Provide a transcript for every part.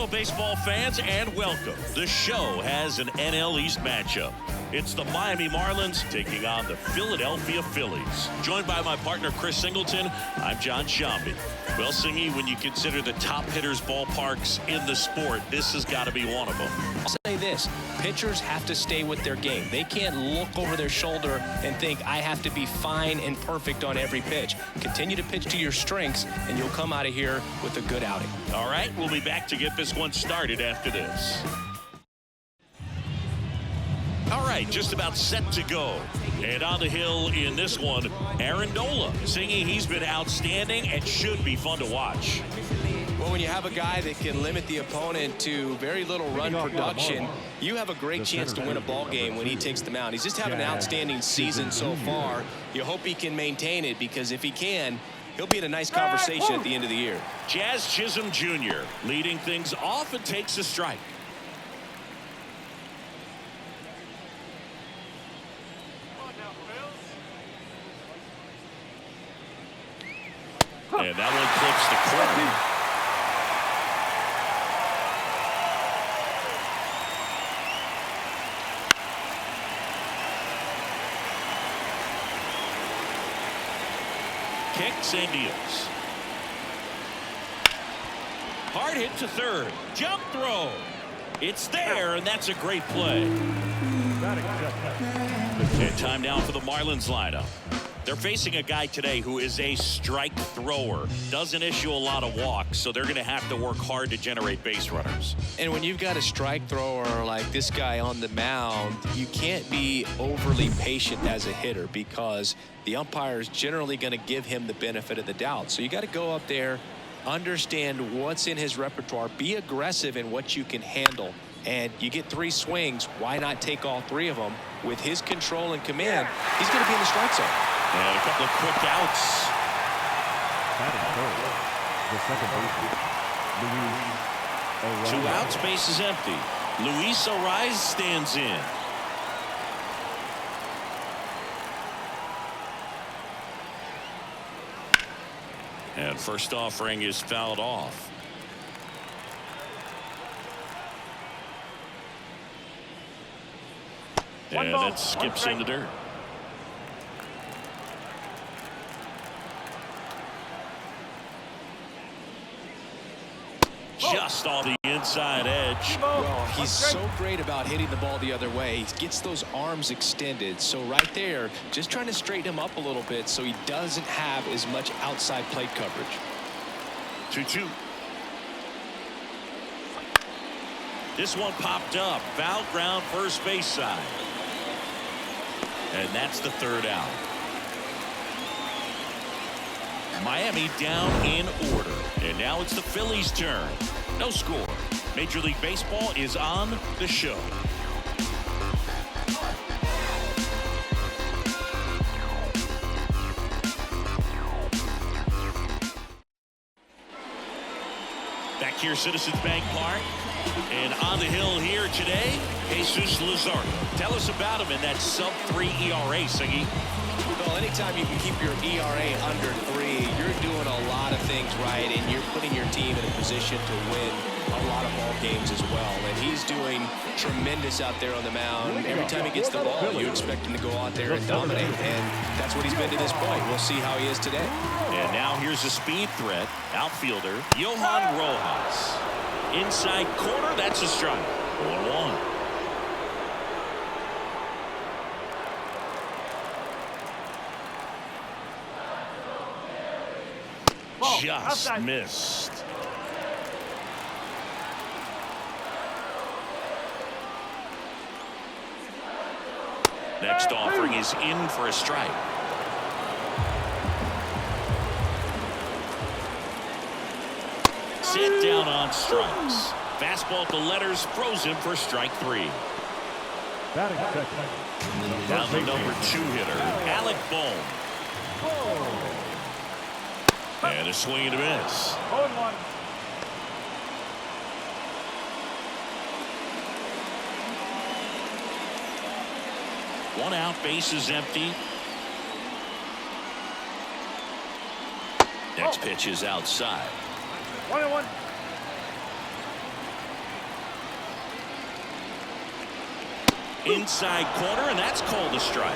baseball fans, and welcome. The show has an NL East matchup. It's the Miami Marlins taking on the Philadelphia Phillies. Joined by my partner, Chris Singleton, I'm John Shambi. Well, Singy, when you consider the top hitters' ballparks in the sport, this has got to be one of them. I'll say this, pitchers have to stay with their game. They can't look over their shoulder and think, I have to be fine and perfect on every pitch. Continue to pitch to your strengths, and you'll come out of here with a good outing. All right, we'll be back to get this one started after this. All right, just about set to go. And on the hill in this one, Amendola. Singy, he's been outstanding and should be fun to watch. Well, when you have a guy that can limit the opponent to very little run production, you have a great chance to win a ball game when he takes the mound. He's just having an outstanding season so far. You hope he can maintain it, because if he can, he'll be in a nice conversation at the end of the year. Jazz Chisholm Jr. leading things off and takes a strike. And that one clips the corner. Kicks and deals. Hard hit to third. Jump throw. It's there, and that's a great play. And time now for the Marlins lineup. They're facing a guy today who is a strike thrower. Doesn't issue a lot of walks, so they're going to have to work hard to generate base runners. And when you've got a strike thrower like this guy on the mound, you can't be overly patient as a hitter, because the umpire is generally going to give him the benefit of the doubt. So you got to go up there, understand what's in his repertoire, be aggressive in what you can handle. And you get 3 swings, why not take all 3 of them? With his control and command, he's going to be in the strike zone. And a couple of quick outs. The second baseman, 2 outs, base is empty. Luis Ariz stands in. And first offering is fouled off. And that skips in the dirt. Just on the inside edge. Well, he's so great about hitting the ball the other way. He gets those arms extended. So right there, just trying to straighten him up a little bit so he doesn't have as much outside plate coverage. 2-2. This one popped up. Foul ground, first base side. And that's the 3rd out. Miami down in order. And now it's the Phillies' turn. No score. Major League Baseball is on the show. Back here, Citizens Bank Park. And on the hill here today, Jesus Lazardo. Tell us about him in that sub-3 ERA, Siggy. Well, anytime you can keep your ERA under 3, you're doing a lot of things right, and you're putting your team in a position to win a lot of ball games as well. And he's doing tremendous out there on the mound. Every time he gets the ball, you expect him to go out there and dominate, and that's what he's been to this point. We'll see how he is today. And now here's a speed threat. Outfielder, Johan Rojas. Inside corner, that's a strike. 1-1. Just missed. Next offering is in for a strike. Sit down on strikes. Fastball at the letters, throws him for strike 3. Now the number 2 hitter, Alec Bohm. And a swing and a miss. 0-1. One out, base is empty. Next pitch is outside. 1-1. Inside corner, and that's called a strike.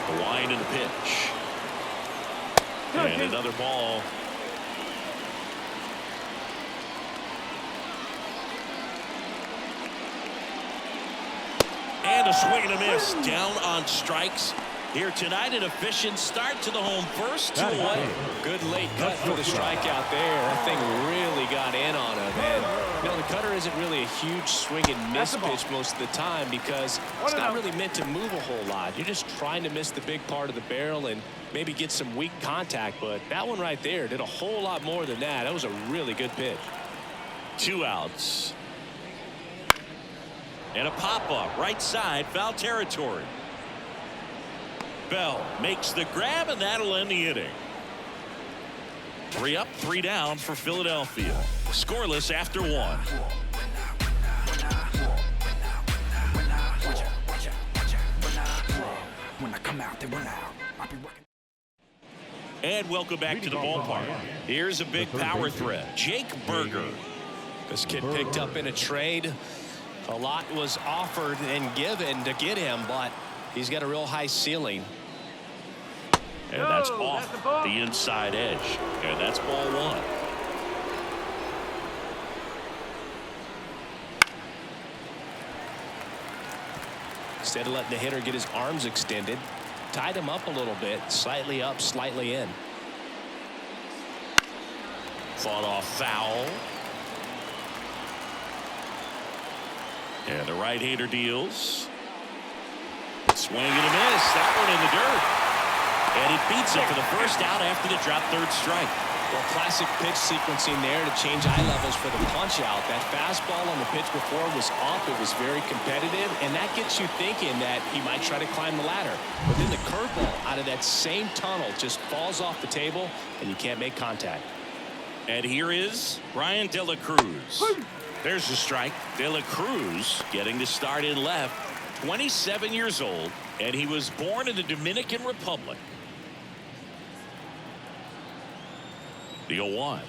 The wind and the pitch. And another ball. And a swing and a miss. Down on strikes here tonight. An efficient start to the home first. 2 away. Good late cut for the strikeout there. That thing really got in on him. And, you know, the cutter isn't really a huge swing and miss pitch most of the time because it's not really meant to move a whole lot. You're just trying to miss the big part of the barrel and maybe get some weak contact. But that one right there did a whole lot more than that. That was a really good pitch. 2 outs. And a pop-up right side, foul territory. Bell makes the grab, and that'll end the inning. 3 up, 3 down for Philadelphia. Scoreless after 1. And welcome back to the ballpark. Here's a big power threat. Jake Berger. This kid picked up in a trade. A lot was offered and given to get him, but he's got a real high ceiling. And that's off the inside edge. And that's ball 1. Instead of letting the hitter get his arms extended, tied him up a little bit, slightly up, slightly in. Fought off foul. And the right-hander deals. Swing and a miss. That one in the dirt. And it beats him for the first out after the drop third strike. Well, classic pitch sequencing there to change eye levels for the punch out. That fastball on the pitch before was up. It was very competitive, and that gets you thinking that he might try to climb the ladder. But then the curveball out of that same tunnel just falls off the table, and you can't make contact. And here is Brian De La Cruz. There's the strike. De La Cruz getting the start in left. 27 years old, and he was born in the Dominican Republic. The 0-1.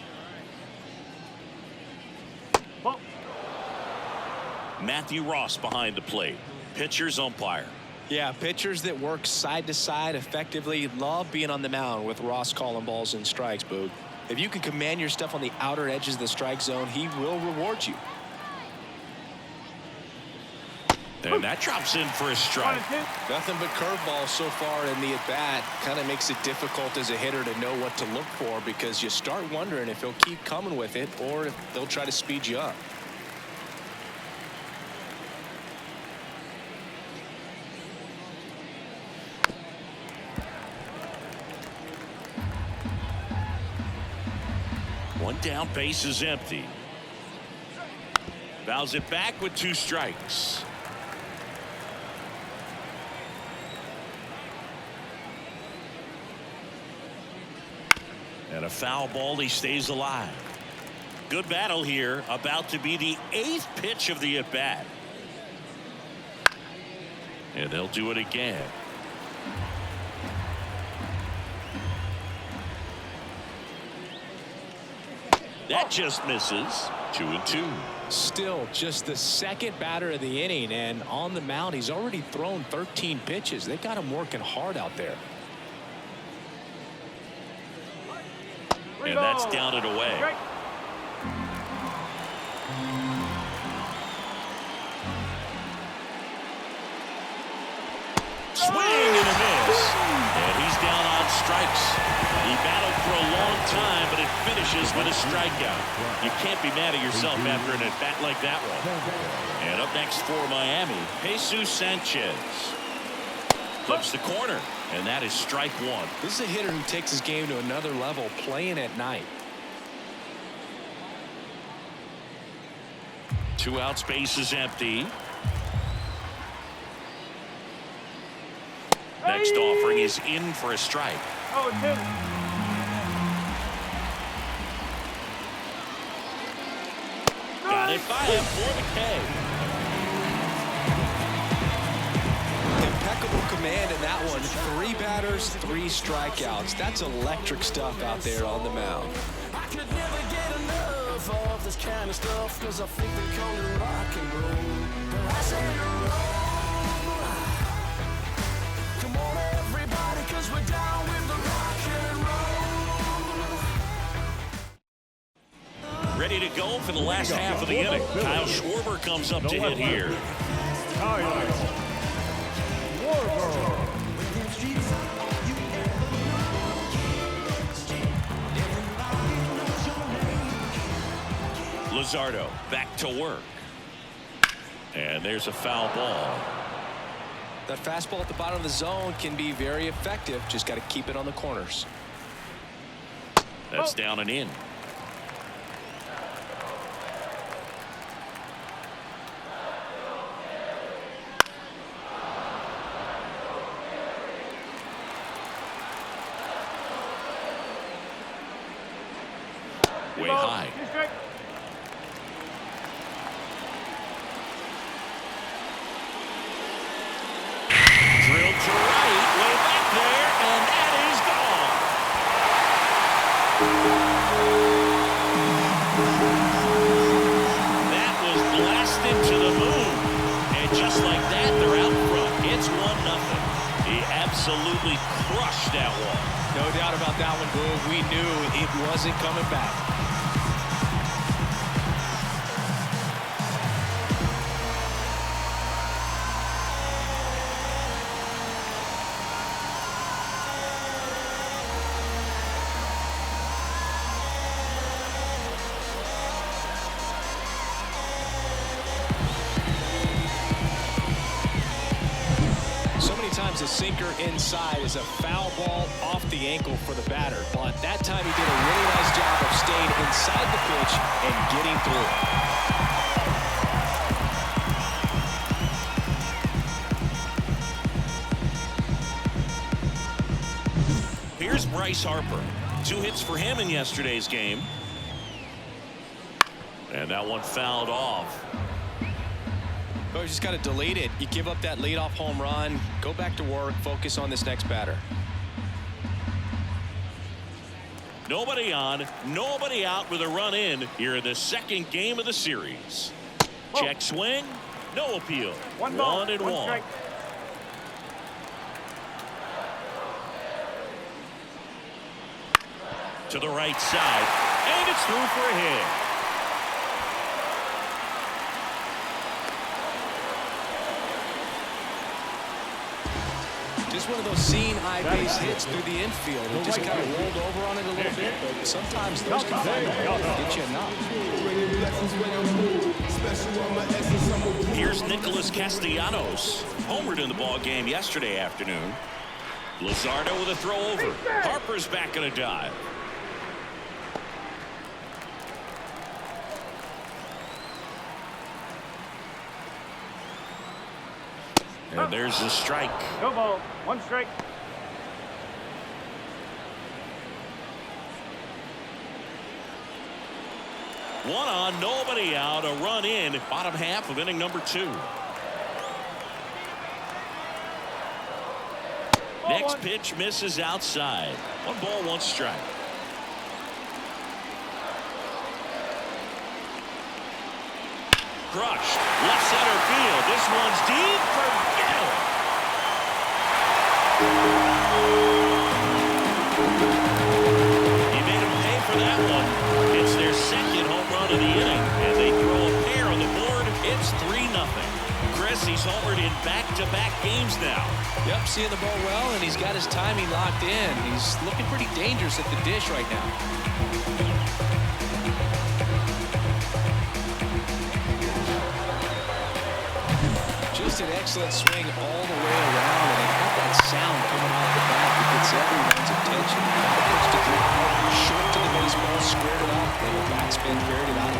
Matthew Ross behind the plate. Pitcher's umpire. Yeah, pitchers that work side to side effectively love being on the mound with Ross calling balls and strikes, Boog. If you can command your stuff on the outer edges of the strike zone, he will reward you. And that drops in for a strike. Nothing but curveballs so far in the at-bat. Kind of makes it difficult as a hitter to know what to look for because you start wondering if he'll keep coming with it or if they'll try to speed you up. One down, base is empty. Fouls it back with 2 strikes. And a foul ball. He stays alive. Good battle here. About to be the 8th pitch of the at-bat. And they'll do it again. That just misses. 2-2. Still just the second batter of the inning, and on the mound he's already thrown 13 pitches. They got him working hard out there. And that's down and away. Swing and a miss. And he's down on strikes. He battled for a long time, but it finishes with a strikeout. You can't be mad at yourself after an at-bat like that one. And up next for Miami, Jesus Sanchez. Flips the corner, and that is strike 1. This is a hitter who takes his game to another level playing at night. 2 outs, base is empty. Next offering is in for a strike. Oh, it's hit. Got it by him for the K. Impeccable command in that one. 3 batters, 3 strikeouts. That's electric stuff out there on the mound. could never get enough of this kind of stuff, cause I think they call it rock and roll. But I say roll. Come on everybody, cause we're down with the rock and roll. Ready to go for the last half of the inning. Kyle Schwarber comes up to hit here. Luzardo back to work. And there's a foul ball. That fastball at the bottom of the zone can be very effective. Just got to keep it on the corners. That's down and in. Way high. Drilled to right, way back there, and that is gone. That was blasted to the moon, and just like that, they're out front. It's 1-0. He absolutely crushed that one. No doubt about that one, Boog. We knew it wasn't coming back. Times a sinker inside is a foul ball off the ankle for the batter, but that time he did a really nice job of staying inside the pitch and getting through. Here's Bryce Harper. 2 hits for him in yesterday's game. And that one fouled off. Oh, you just got to delete it. You give up that leadoff home run, go back to work, focus on this next batter. Nobody on, nobody out with a run in here in the second game of the series. Check swing, no appeal. 1 and 1. Strike. To the right side, and it's through for a hit. Just one of those seeing eye base hits through the infield. It just kind of rolled over on it a little bit, but sometimes those can find a way to get you a knock. Here's Nicholas Castellanos. Homered in the ball game yesterday afternoon. Luzardo with a throw over. Harper's back in a dive. And there's the strike. No ball. 1 strike. One on, nobody out. A run in. Bottom half of inning number 2. Next pitch misses outside. 1 ball, 1 strike. Crushed. Left center field. This one's deep. Forget it. He made him pay for that one. It's their second home run of the inning, and they throw a pair on the board. It's 3-0. Chris, he's homered in back-to-back games now. Yep, seeing the ball well, and he's got his timing locked in. He's looking pretty dangerous at the dish right now. Just an excellent swing all the way around, and it had that sound coming off the bat that gets everyone's attention. Pitched it short to the baseball, squared it up, and the backspin carried it out of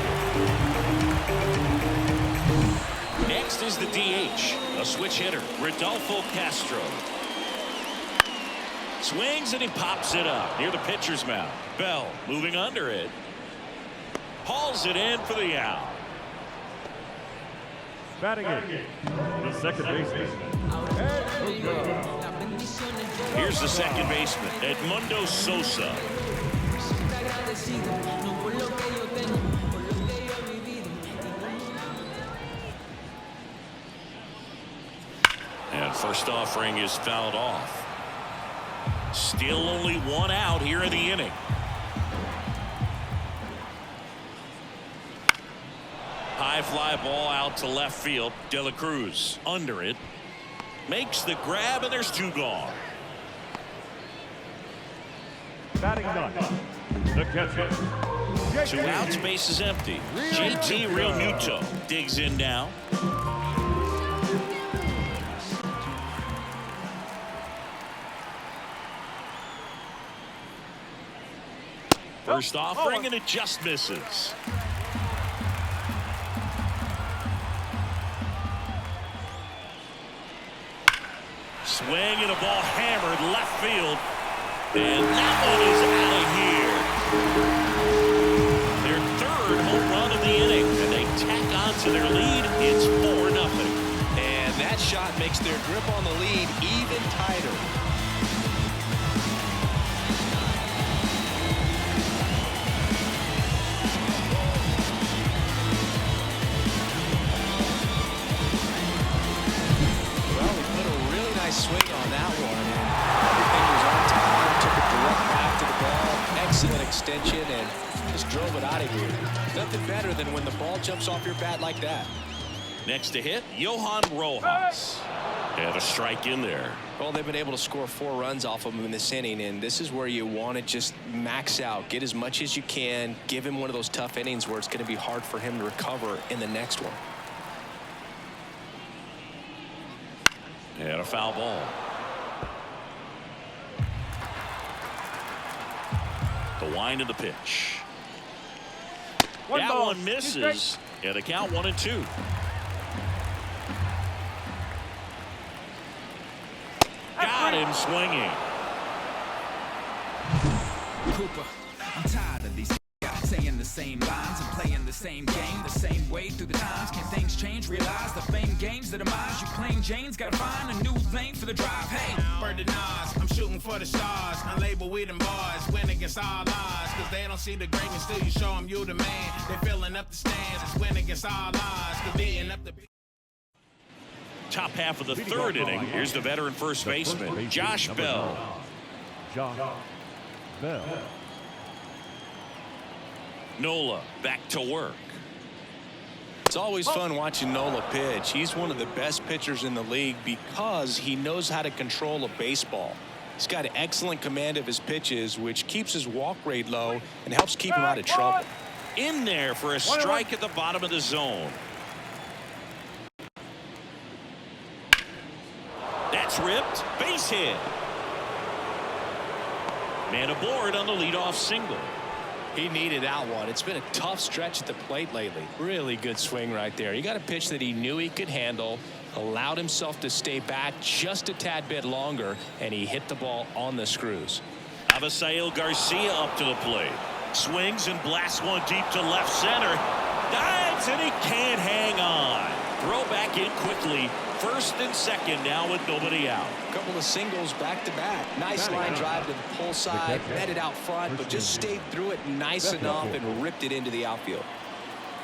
here. Next is the DH, a switch hitter, Rodolfo Castro. Swings and he pops it up near the pitcher's mound. Bell moving under it. Hauls it in for the out. Batting it. The second baseman. Here's the second baseman, Edmundo Sosa. First offering is fouled off. Still only one out here in the inning. High fly ball out to left field. De La Cruz under it. Makes the grab, and there's two gone. Batting ninth, the catcher. Two outs, base is empty. JT Realmuto digs in now. First offering, and it just misses. Swing and a ball hammered left field. And that one is out of here. Their third home run of the inning. And they tack on to their lead. It's 4-0. And that shot makes their grip on the lead even tighter. Swing on that one, and everything was on time. Took a direct path to the ball, excellent extension, and just drove it out of here. Nothing better than when the ball jumps off your bat like that. Next to hit, Johan Rojas. And a strike in there. Well, they've been able to score 4 runs off of him in this inning, and this is where you want to just max out, get as much as you can, give him one of those tough innings where it's going to be hard for him to recover in the next one. And a foul ball. The wind of the pitch. That one misses. And the count 1-2. Got him swinging. Cooper, I'm tired of these guys saying the same lines and playing the same game the same way through the times. Can things change? Realize the fame games that are mine. You plain Jane's gotta find a new lane for the drive. Hey, Bird the Nas, I'm shooting for the stars. Unlabeled with them bars, win against all odds. Cause they don't see the greatness till you show them you the man. They filling up the stands, it's win against all odds. Cause beating up the Top half of the third inning. Here's the veteran first baseman, Josh Bell. Josh Bell. Nola back to work. It's always fun watching Nola pitch. He's one of the best pitchers in the league because he knows how to control a baseball. He's got an excellent command of his pitches, which keeps his walk rate low and helps keep him out of trouble. In there for a strike at the bottom of the zone. That's ripped. Base hit. Man aboard on the leadoff single. He needed that one. It's been a tough stretch at the plate lately. Really good swing right there. He got a pitch that he knew he could handle, allowed himself to stay back just a tad bit longer, and he hit the ball on the screws. Avisail Garcia up to the plate. Swings and blasts one deep to left center. Dives and he can't hang on. Throw back in quickly. First and second now with nobody out. A couple of singles back to back. Nice line drive to the pull side, met it out front, but just stayed through it nice enough and ripped it into the outfield.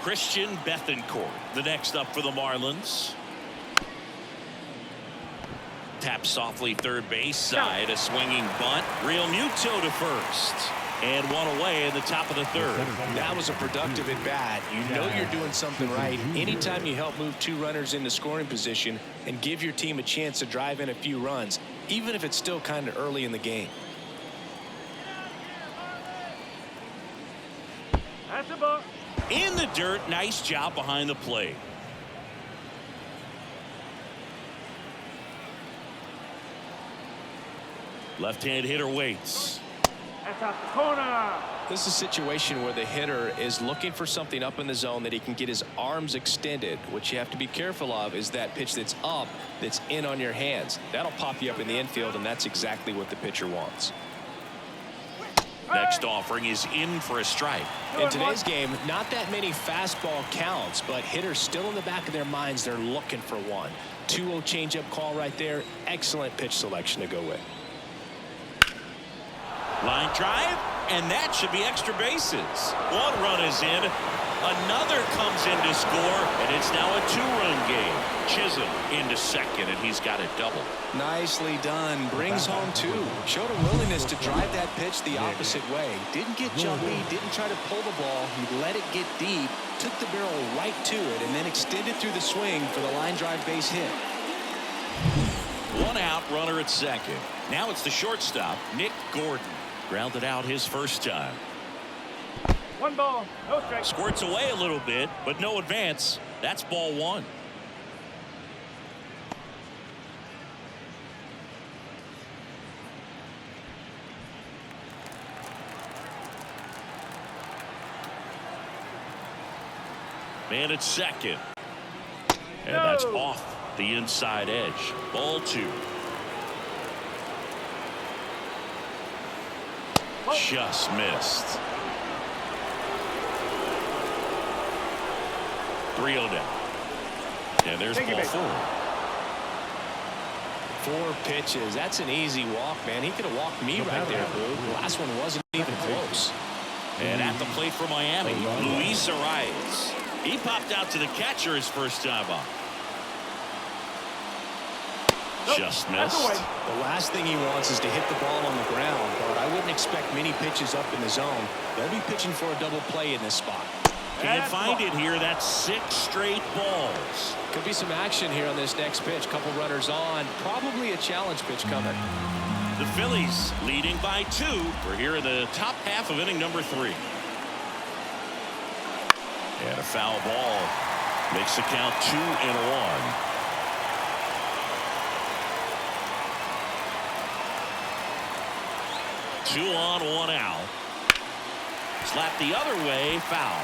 Christian Bethancourt, the next up for the Marlins. Tap softly third base side, a swinging bunt. Realmuto to first. And one away in the top of the third. That was a productive at bat. You know you're doing something right anytime you help move 2 runners into scoring position and give your team a chance to drive in a few runs, even if it's still kind of early in the game. That's a ball. In the dirt, nice job behind the plate. Left-hand hitter waits. That's out the corner. This is a situation where the hitter is looking for something up in the zone that he can get his arms extended. What you have to be careful of is that pitch that's up, that's in on your hands. That'll pop you up in the infield, and that's exactly what the pitcher wants. Next offering is in for a strike. In today's game, not that many fastball counts, but hitters still in the back of their minds, they're looking for one. 2-0 changeup call right there. Excellent pitch selection to go with. Line drive, and that should be extra bases. 1 run is in. Another comes in to score, and it's now a 2-run game. Chisholm into second, and he's got a double. Nicely done. Brings home 2. Showed a willingness to drive that pitch the opposite way. Didn't get jumpy, didn't try to pull the ball. He let it get deep, took the barrel right to it, and then extended through the swing for the line drive base hit. 1 out, runner at second. Now it's the shortstop, Nick Gordon. Grounded out his first time. 1 ball, no strike. Squirts away a little bit, but no advance. That's ball 1. Man at second. And that's off the inside edge. Ball 2. Just missed. 3-0 down. And there's ball 4. 4 pitches. That's an easy walk, man. He could have walked me right there, Boo. The last one wasn't even close. And at the plate for Miami, Luis Arias. He popped out to the catcher his first time up. Just missed. The last thing he wants is to hit the ball on the ground, but I wouldn't expect many pitches up in the zone. They'll be pitching for a double play in this spot. Can't find it here. That's 6 straight balls. Could be some action here on this next pitch. Couple runners on. Probably a challenge pitch coming. The Phillies leading by 2. We're here in the top half of inning number 3. And a foul ball makes the count 2-1. Two on, 1 out. Slap the other way, foul.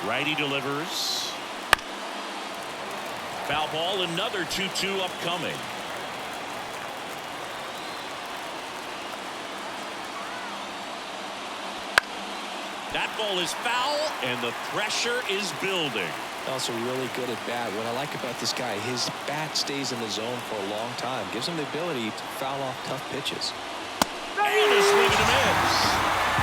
Righty delivers. Foul ball, another 2-2 upcoming. That ball is foul, and the pressure is building. Also really good at bat. What I like about this guy, his bat stays in the zone for a long time. Gives him the ability to foul off tough pitches. And a swing and a miss.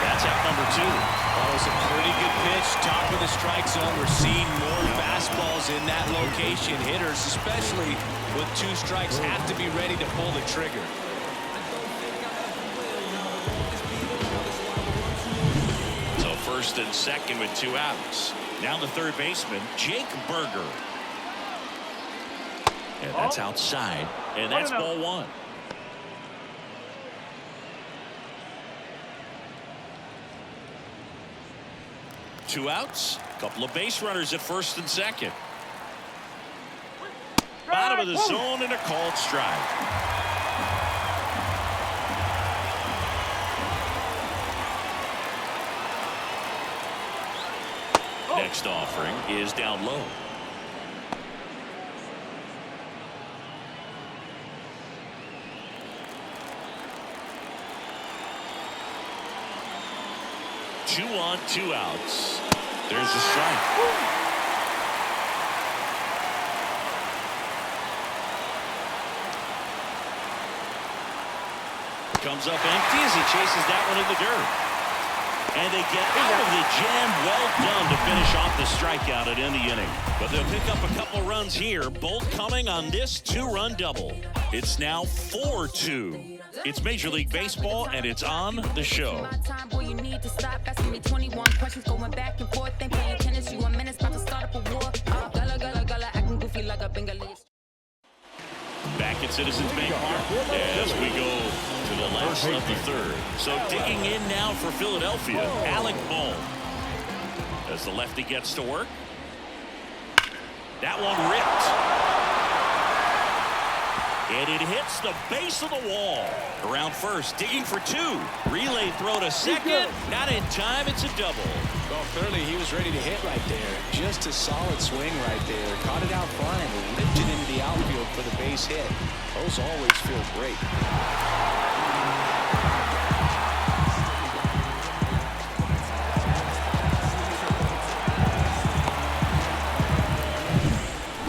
That's out number 2. That was a pretty good pitch. Top of the strike zone. We're seeing more fastballs in that location. Hitters, especially with 2 strikes, have to be ready to pull the trigger. So first and second with 2 outs. Now the third baseman, Jake Berger. And that's outside. And that's ball 1. Two outs. Couple of base runners at first and second. Bottom of the zone and a called strike. Next offering is down low. Two on, 2 outs. There's the strike. Comes up empty as he chases that one in the dirt. And they get out of the jam. Well done to finish off the strikeout at end the inning. But they'll pick up a couple runs here, both coming on this 2-run double. It's now 4-2. It's Major League Baseball, and it's on the show. Back at Citizens Bank Park as we go to the last of the third. So digging in now for Philadelphia, Alec Bohm. As the lefty gets to work. That one ripped. And it hits the base of the wall. Around first, digging for 2. Relay throw to second. Not in time, it's a double. Well, clearly he was ready to hit right there. Just a solid swing right there. Caught it out front and lifted into the outfield for the base hit. Those always feel great.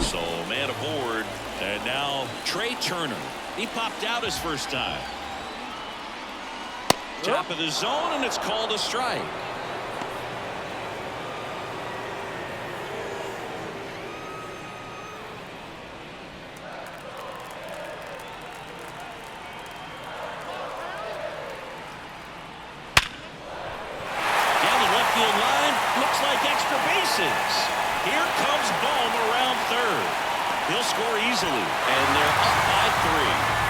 So man aboard. And now Trey Turner. He popped out his first time. Top of the zone, and it's called a strike. Down the left field line, looks like extra bases. Here comes Bohm around third. He'll score easily, and they're up by 3.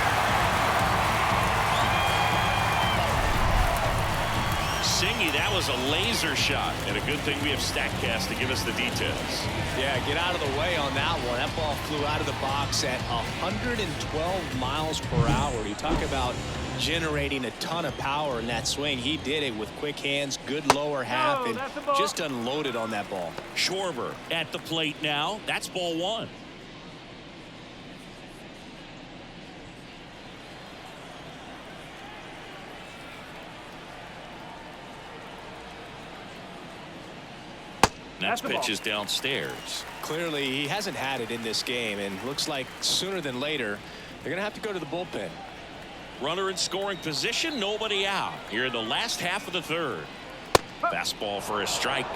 Singy, that was a laser shot, and a good thing we have StatCast to give us the details. Yeah, get out of the way on that one. That ball flew out of the box at 112 miles per hour. You talk about generating a ton of power in that swing. He did it with quick hands, good lower half, and just unloaded on that ball. Schwarber at the plate now. That's ball 1. Next pitch is downstairs. Clearly, he hasn't had it in this game, and looks like sooner than later, they're going to have to go to the bullpen. Runner in scoring position, nobody out. Here in the last half of the third. Fastball for a strike.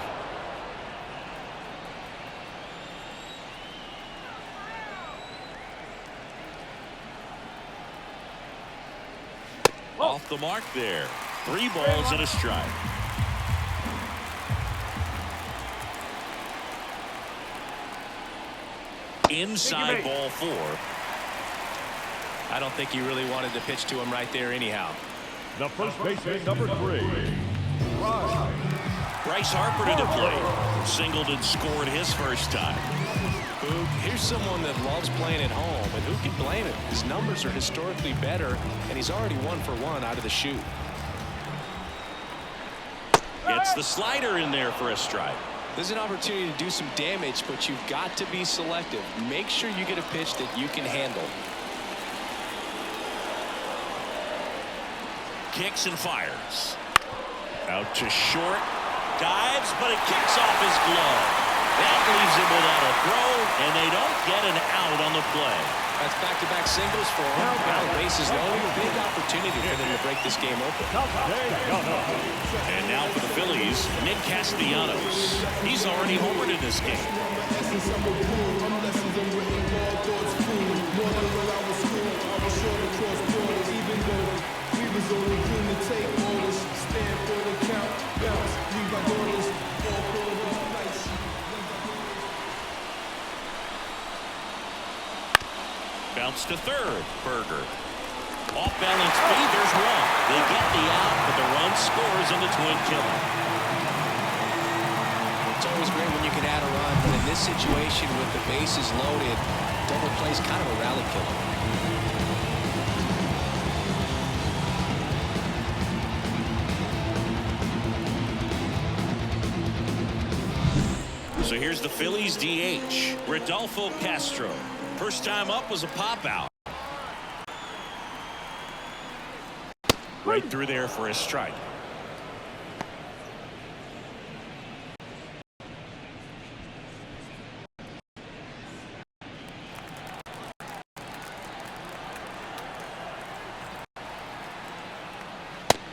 Off the mark there. 3 balls and a strike. Inside ball 4. I don't think he really wanted to pitch to him right there anyhow. The first baseman, number 3. Bryce Harper to the plate. Singleton scored his first time. Here's someone that loves playing at home, and who can blame him? His numbers are historically better, and he's already 1 for 1 out of the chute. Gets the slider in there for a strike. There's an opportunity to do some damage, but you've got to be selective. Make sure you get a pitch that you can handle. Kicks and fires. Out to short. Dives, but it kicks off his glove. That leaves him without a throw, and they don't get an out on the play. That's back-to-back singles for him. Now bases loaded. Big opportunity for them to break this game open. And now for the Phillies, Nick Castellanos. He's already homered in this game. Bounce to third. Berger. Off balance feed. There's 1. They get the out, but the run scores on the twin killer. It's always great when you can add a run, but in this situation with the bases loaded, double play's kind of a rally killer. So here's the Phillies DH, Rodolfo Castro. First time up was a pop out. Right through there for a strike.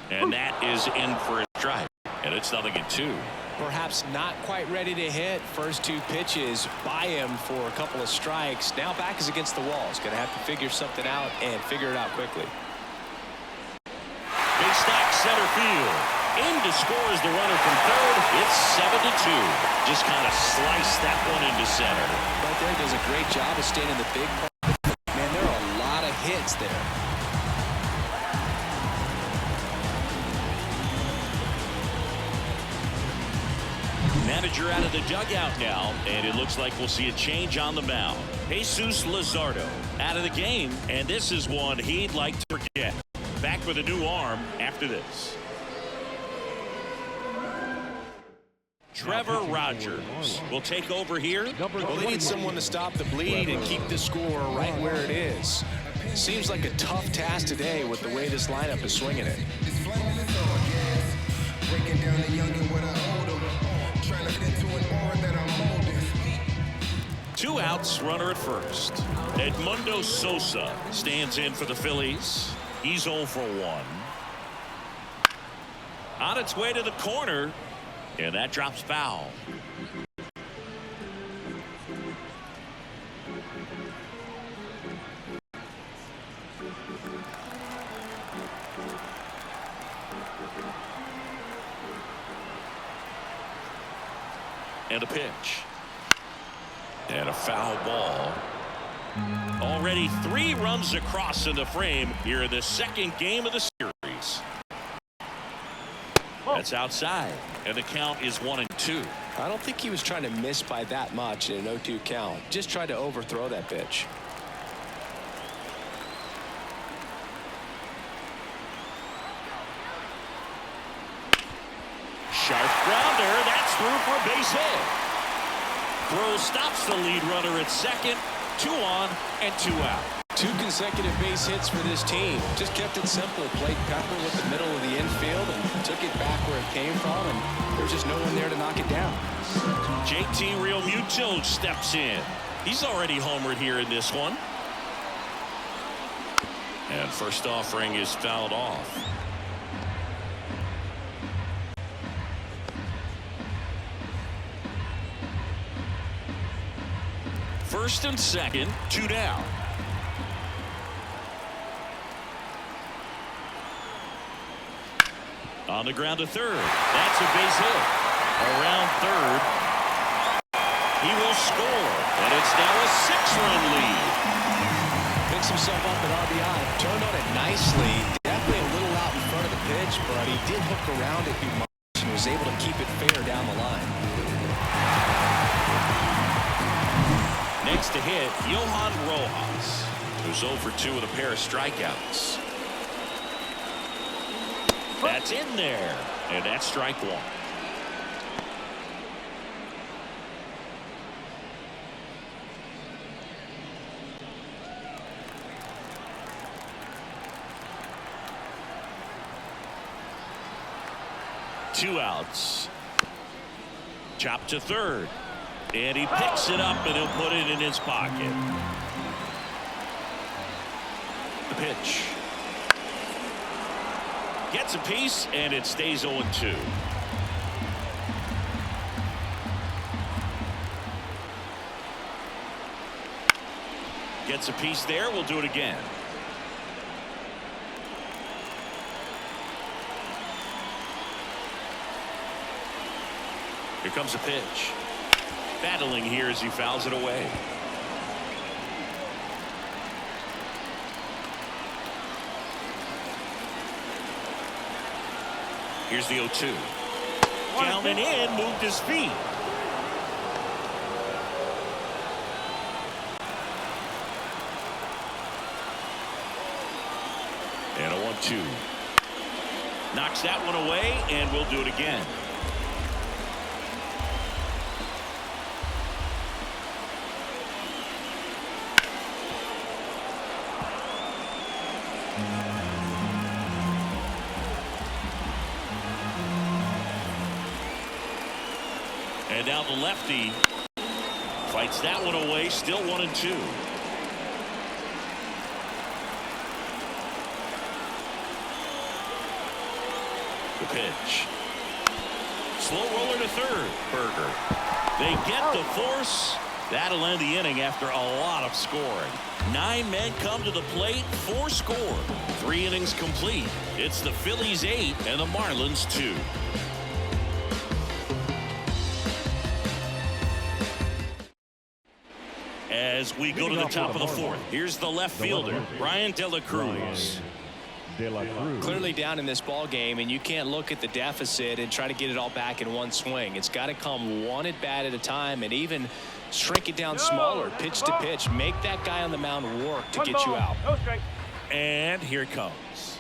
And that is in for a strike. And it's 0-2. Perhaps not quite ready to hit. First 2 pitches by him for a couple of strikes. Now back is against the wall. He's going to have to figure something out and figure it out quickly. Big stack center field. In to score is the runner from third. It's 7-2. Just kind of slice that one into center. Right there, does a great job of staying in the big part. Man, there are a lot of hits there. Manager out of the dugout now, and it looks like we'll see a change on the mound. Jesus Luzardo out of the game, and this is one he'd like to forget. Back with a new arm after this. Trevor Rogers will take over here. Well, they need someone to stop the bleed and keep the score right where it is. Seems like a tough task today with the way this lineup is swinging it. Two outs, runner at first. Edmundo Sosa stands in for the Phillies. He's 0 for 1. On its way to the corner, and that drops foul. And a pitch. And a foul ball. Already 3 runs across in the frame here in the second game of the series. That's outside, and the count is 1-2. I don't think he was trying to miss by that much in an 0-2 count. Just tried to overthrow that pitch. Sharp grounder. That's through for a base hit. Throw stops the lead runner at second. 2 on and 2 out. 2 consecutive base hits for this team. Just kept it simple. Played Pepper with the middle of the infield and took it back where it came from, and there's just no one there to knock it down. JT Realmuto steps in. He's already homered here in this one. And first offering is fouled off. First and second, 2 down. On the ground to third. That's a base hit. Around third. He will score. And it's now a 6-run lead. Picks himself up at RBI. Turned on it nicely. Definitely a little out in front of the pitch, but he did hook around it much and was able to keep it fair down the line. Next to hit, Johan Rojas, who's 0 for 2 with a pair of strikeouts. That's in there, and that's strike 1. Two outs. Chop to third. And he picks it up, and he'll put it in his pocket. The pitch. Gets a piece, and it stays 0-2. Gets a piece there. We'll do it again. Here comes a pitch. Battling here as he fouls it away. Here's the 0-2. Down and in, moved his feet. And a 1-2. Knocks that one away, and we'll do it again. And now the lefty fights that one away. Still 1-2. The pitch. Slow roller to third. Berger. They get the force. That'll end the inning after a lot of scoring. 9 men come to the plate. 4 score. 3 innings complete. It's the Phillies 8 and the Marlins 2. As we go to the top of the 4th, here's the left fielder, Brian De La Cruz. Clearly down in this ball game, and you can't look at the deficit and try to get it all back in one swing. It's got to come one at bat at a time, and even shrink it down smaller, pitch to pitch. Make that guy on the mound work to get you out. And here it comes.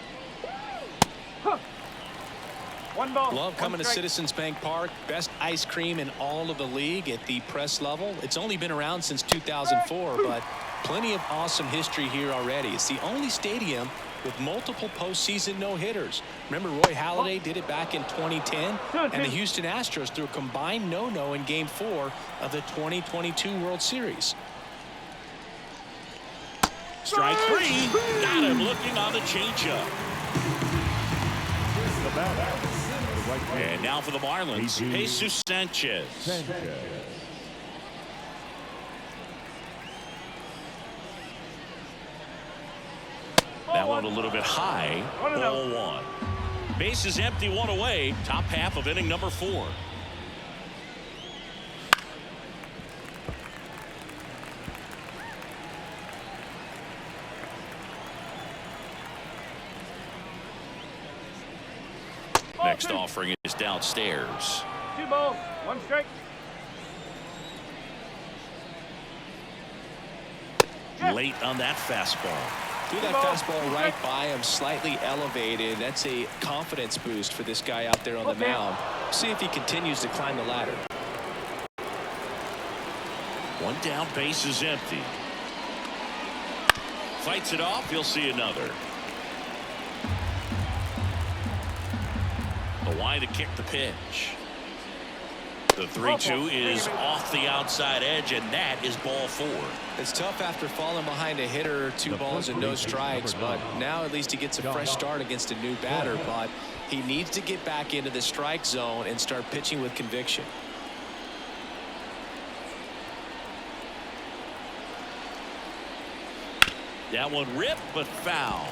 Love coming to Citizens Bank Park. Best ice cream in all of the league at the press level. It's only been around since 2004, but plenty of awesome history here already. It's the only stadium with multiple postseason no-hitters. Remember Roy Halladay did it back in 2010, and the Houston Astros threw a combined no-no in Game 4 of the 2022 World Series. Strike 3. Got him looking on the changeup. And now for the Marlins, Jesus Sanchez. That one a little bit high. Ball one. Base is empty, one away. Top half of inning number 4. Next offering is downstairs. 2 balls, 1 strike. Late on that fastball. Threw that fastball right by him, slightly elevated. That's a confidence boost for this guy out there on the mound. See if he continues to climb the ladder. 1 down, base is empty. Fights it off, he'll see another. The wide to kick the pitch. The 3-2 is off the outside edge, and that is ball 4. It's tough after falling behind a hitter, 2 balls and no strikes, but now at least he gets a fresh start against a new batter. But he needs to get back into the strike zone and start pitching with conviction. That one ripped, but foul.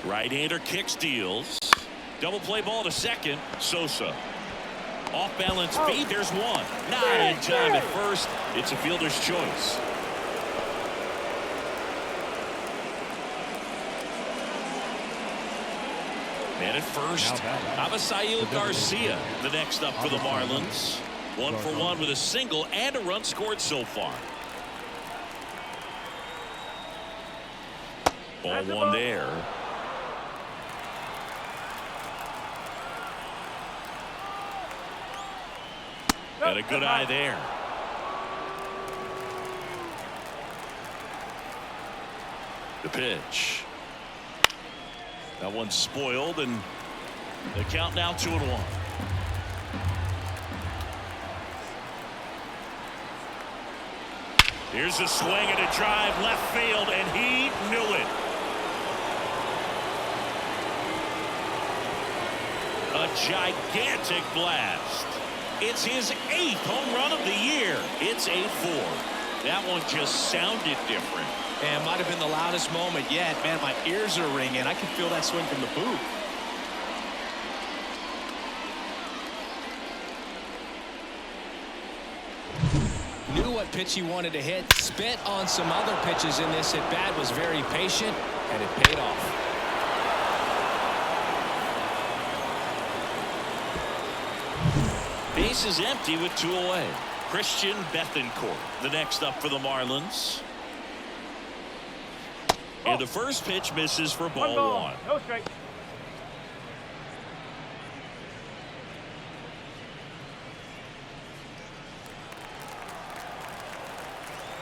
Right-hander kicks, deals. Double play ball to second. Sosa. Off balance feet. There's one. Not in time at first. It's a fielder's choice. Man at first. Avisail Garcia. The next up for the Marlins. 1 for 1 with a single and a run scored so far. Ball 1 there. Got a good eye there. The pitch. That one's spoiled, and the count now 2-1. Here's a swing and a drive left field, and he knew it. A gigantic blast. It's his 8th home run of the year. It's a 4. That one just sounded different. And might have been the loudest moment yet. Man, my ears are ringing. I can feel that swing from the booth. Knew what pitch he wanted to hit. Spent on some other pitches in this at bat. Was very patient, and it paid off. Base is empty with 2 away. Christian Bethancourt, the next up for the Marlins. And the first pitch misses for ball 1. No strike.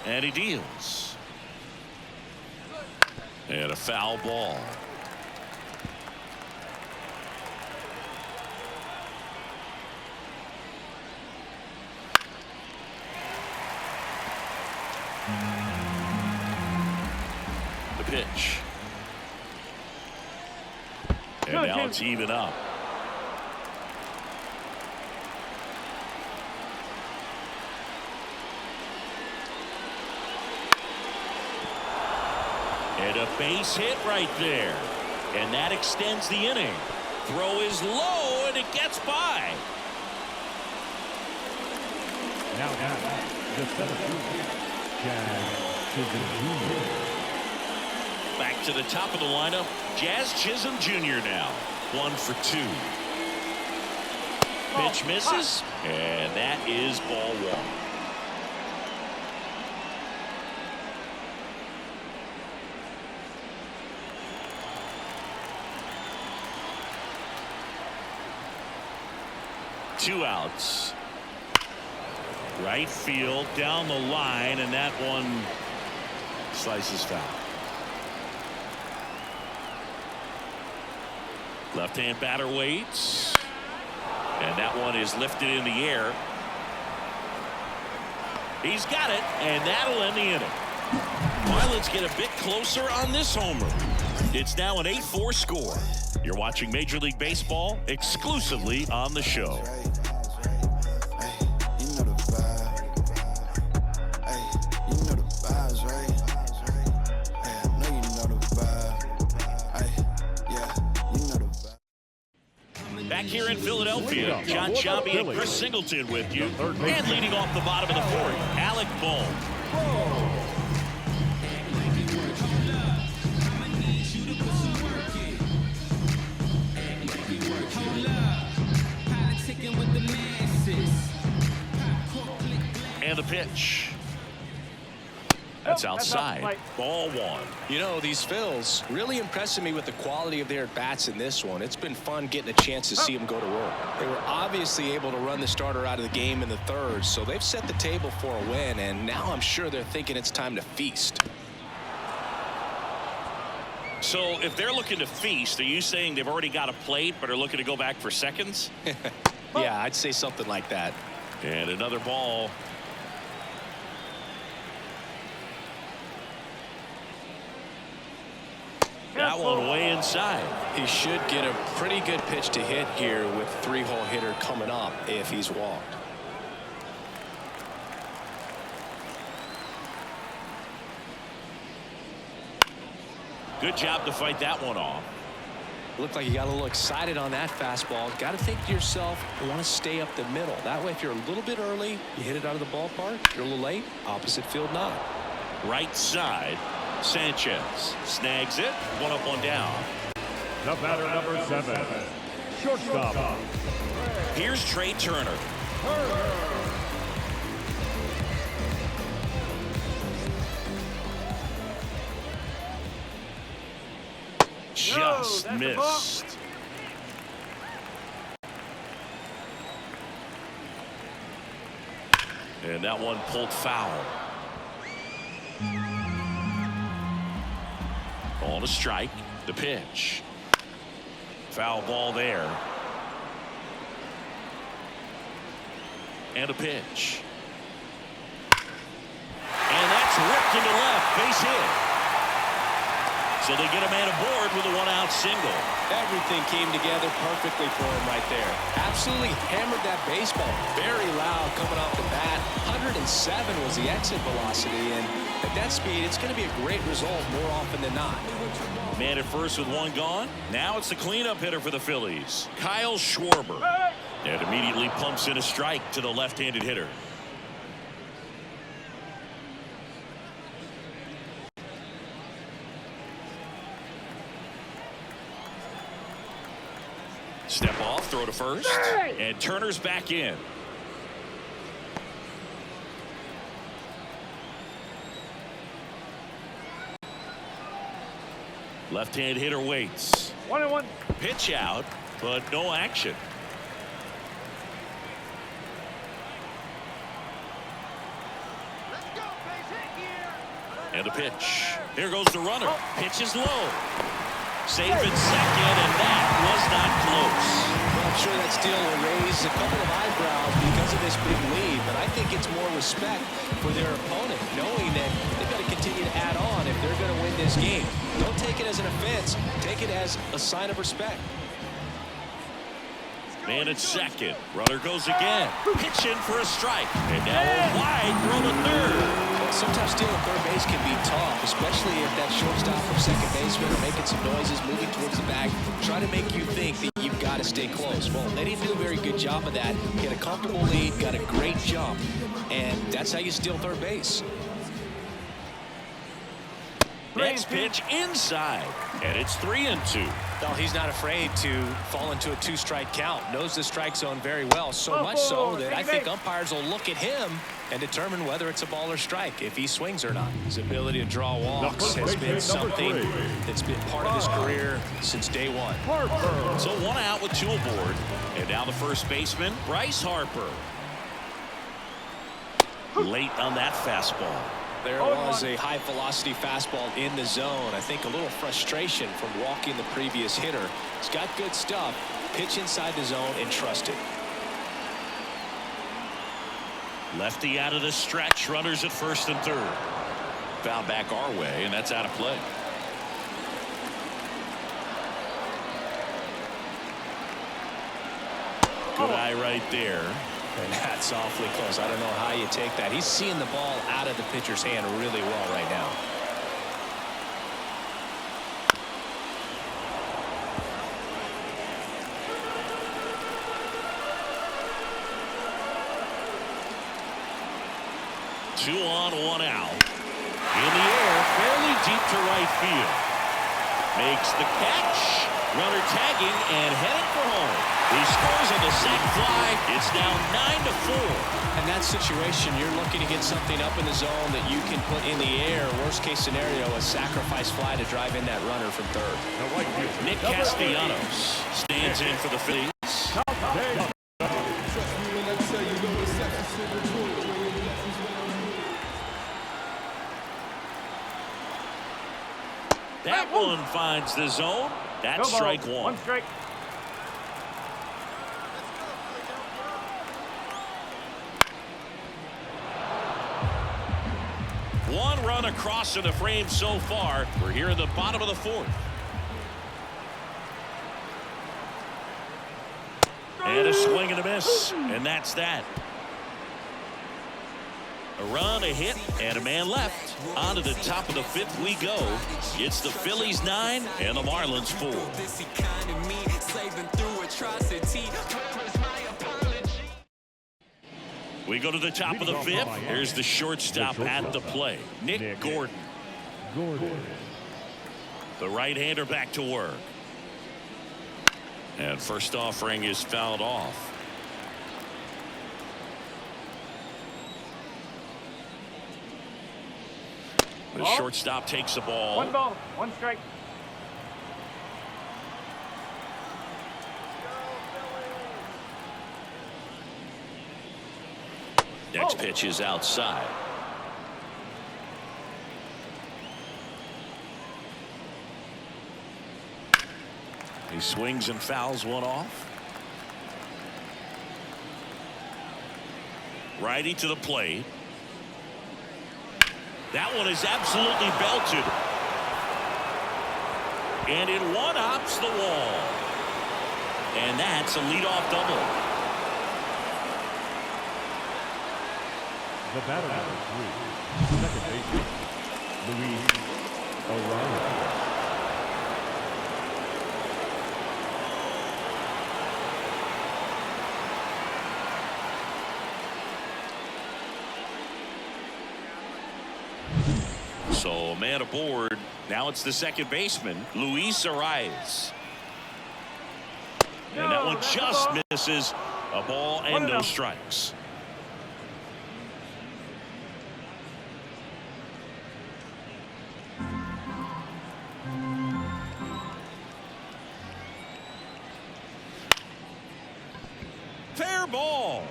And he deals. And a foul ball. The pitch. And now it's even up. And a base hit right there. And that extends the inning. Throw is low, and it gets by. Now, the 7th, Jazz Chisholm Jr. Back to the top of the lineup, Jazz Chisholm Jr. now. 1 for 2. Pitch misses, and that is ball 1. Two outs. Right field down the line, and that one slices foul. Left-hand batter waits, and that one is lifted in the air. He's got it, and that'll end the inning. Marlins get a bit closer on this homer. It's now an 8-4 score. You're watching Major League Baseball exclusively on the show. Back here in Philadelphia, John Sciambi and Chris Singleton with you. And leading off the bottom of the fourth, Alec Bohm. And the pitch. That's outside. Ball one. You know, these Phils really impressing me with the quality of their at-bats in this one. It's been fun getting a chance to see them go to work. They were obviously able to run the starter out of the game in the third, so they've set the table for a win, and now I'm sure they're thinking it's time to feast. So if they're looking to feast, are you saying they've already got a plate but are looking to go back for seconds? Yeah, I'd say something like that. And another ball. That one way inside. He should get a pretty good pitch to hit here with a 3-hole hitter coming up if he's walked. Good job to fight that one off. Looked like you got a little excited on that fastball. Got to think to yourself, you want to stay up the middle. That way, if you're a little bit early, you hit it out of the ballpark. You're a little late, opposite field not. Right side. Sanchez snags it. One up, one down. The batter, number 7, shortstop. Here's Trey Turner. Just missed. And that one pulled foul. Ball to strike. The pitch. Foul ball there. And a pitch. And that's ripped into left. Base hit. So they get a man aboard with a one-out single. Everything came together perfectly for him right there. Absolutely hammered that baseball. Very loud coming off the bat. 107 was the exit velocity, and at that speed, it's going to be a great result more often than not. Man at first with one gone. Now it's the cleanup hitter for the Phillies, Kyle Schwarber. And immediately pumps in a strike to the left-handed hitter. Step off, throw to first, and Turner's back in. Left-hand hitter waits. 1-1. Pitch out, but no action. And the pitch. Here goes the runner. Pitch is low. Safe in second, and that was not close. Well, I'm sure that steal will raise a couple of eyebrows because of this big lead, but I think it's more respect for their opponent, knowing that they've got to continue to add on if they're going to win this game. Don't take it as an offense. Take it as a sign of respect. Man at second. Runner goes again. Pitch in for a strike. And now a wide throw to third. Sometimes stealing third base can be tough, especially if that shortstop or second baseman are making some noises, moving towards the bag, trying to make you think that you've got to stay close. Well, they didn't do a very good job of that. Get a comfortable lead, got a great jump, and that's how you steal third base. Next pitch inside, and it's 3-2. Well, he's not afraid to fall into a 2-strike count. Knows the strike zone very well, so much so that I think umpires will look at him and determine whether it's a ball or strike, if he swings or not. His ability to draw walks has been something that's been part of his career since day one. So one out with two aboard, and now the first baseman, Bryce Harper. Late on that fastball. There was a high-velocity fastball in the zone. I think a little frustration from walking the previous hitter. He's got good stuff. Pitch inside the zone and trust it. Lefty out of the stretch. Runners at first and third. Foul back our way, and that's out of play. right there. And that's awfully close. I don't know how you take that. He's seeing the ball out of the pitcher's hand really well right now. Two on, one out. In the air, fairly deep to right field. Makes the catch. Runner tagging and heading for home. He scores on the sac fly. It's now 9-4. In that situation, you're looking to get something up in the zone that you can put in the air. Worst case scenario, a sacrifice fly to drive in that runner from third. Nick Castellanos stands in for the Phillies. That one finds the zone. That's strike one. One strike. One run across to the frame so far. We're here in the bottom of the fourth. And a swing and a miss. And that's that. A run, a hit, and a man left. On to the top of the fifth we go. It's the Phillies 9 and the Marlins 4. We go to the top of the fifth. Here's the shortstop at the play, Nick Gordon. The right-hander back to work. And first offering is fouled off. The shortstop takes the ball. One ball, one strike. Next pitch is outside. He swings and fouls one off. Righty to the plate. That one is absolutely belted. And it one-hops the wall. And that's a leadoff double. The batter number 3, second baseman, Luis O'Reilly. So a man aboard. Now it's the second baseman, Luis Arias. And that one just misses. A ball and no strikes. Fair ball.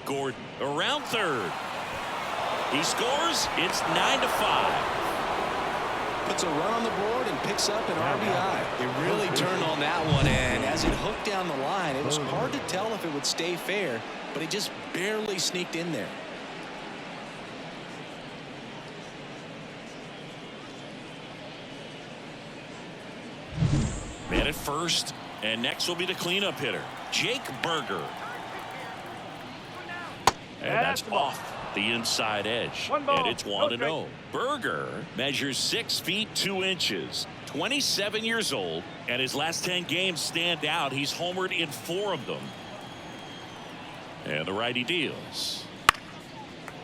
Gordon around third. He scores. It's 9-5. Puts a run on the board and picks up an RBI. It really turned on that one, and as it hooked down the line, it was hard to tell if it would stay fair, but he just barely sneaked in there. Man at first, and next will be the cleanup hitter, Jake Berger. And that's off the inside edge. And it's 1-0. Berger measures 6 feet 2 inches, 27 years old, and his last 10 games stand out. He's homered in 4 of them. And the righty deals.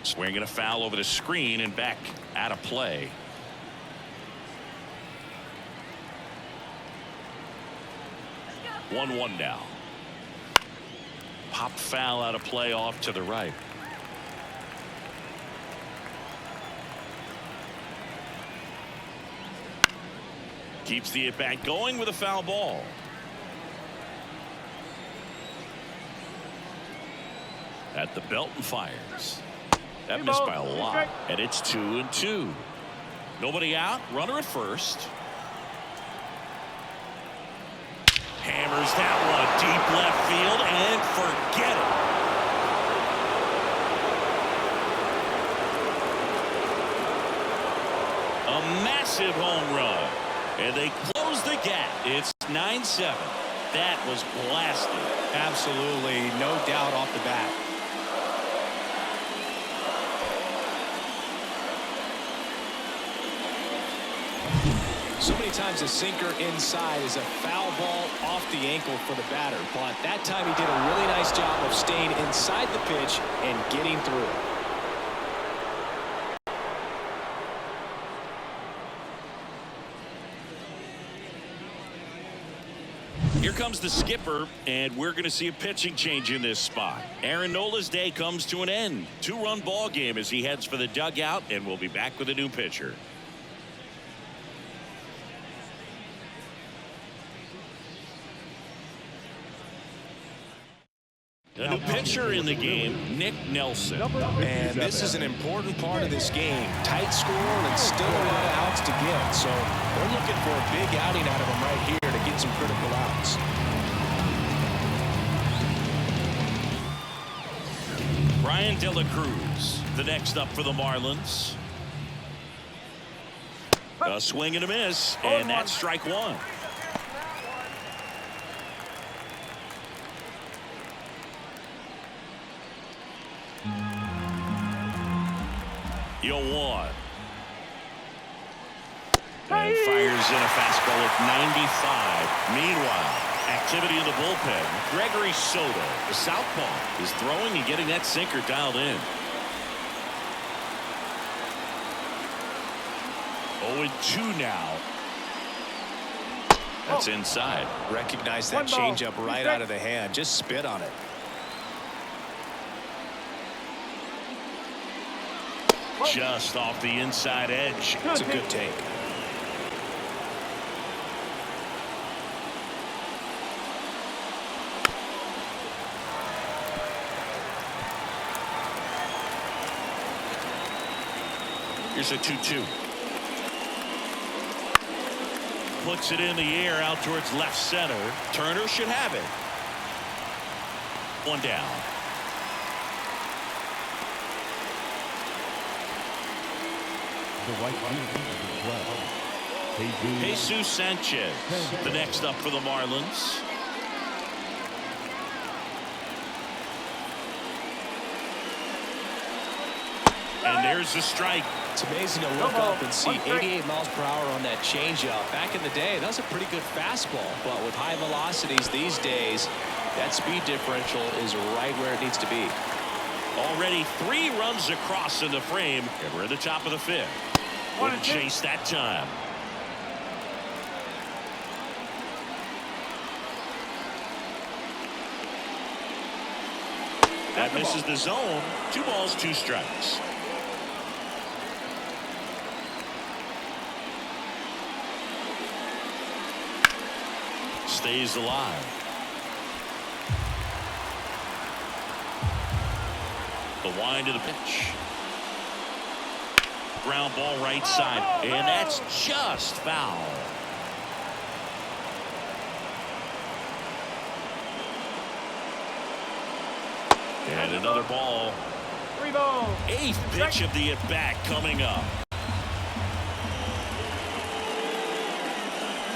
Swinging a foul over the screen and back out of play. One now. Pop foul out of play off to the right. Keeps the at-bat going with a foul ball. At the belt and fires. That missed by a lot. And it's 2-2. Nobody out. Runner at first. Hammers that one deep left field and forget it. A massive home run. And they close the gap. It's 9-7. That was blasted. Absolutely, no doubt off the bat. So many times a sinker inside is a foul ball off the ankle for the batter. But that time he did a really nice job of staying inside the pitch and getting through it. Here comes the skipper, and we're going to see a pitching change in this spot. Aaron Nola's day comes to an end. 2-run ball game as he heads for the dugout, and we'll be back with a new pitcher. A new pitcher in the game, Nick Nelson. And this is an important part of this game. Tight score and still a lot of outs to get. So they're looking for a big outing out of him right here to get some critical outs. Brian De La Cruz, the next up for the Marlins. A swing and a miss, and that's strike one. You'll one. And fires in a fastball at 95. Meanwhile, activity in the bullpen. Gregory Soto, the southpaw, is throwing and getting that sinker dialed in. 0-2 now. That's inside. Recognize that changeup right out of the hand. Just spit on it. Just off the inside edge. It's a good take. Here's a 2-2. Puts it in the air out towards left center. Turner should have it. One down. Jesus Sanchez, the next up for the Marlins. And there's the strike. It's amazing to look up and see 88 miles per hour on that changeup. Back in the day, that was a pretty good fastball. But with high velocities these days, that speed differential is right where it needs to be. Already 3 runs across in the frame, and we're at the top of the 5th. Wouldn't chase that time. That misses the zone. 2 balls, 2 strikes. Stays alive. The wind of the pitch. Ground ball right side, and that's just foul. And another ball. 3 balls. 8th pitch of the at-bat coming up.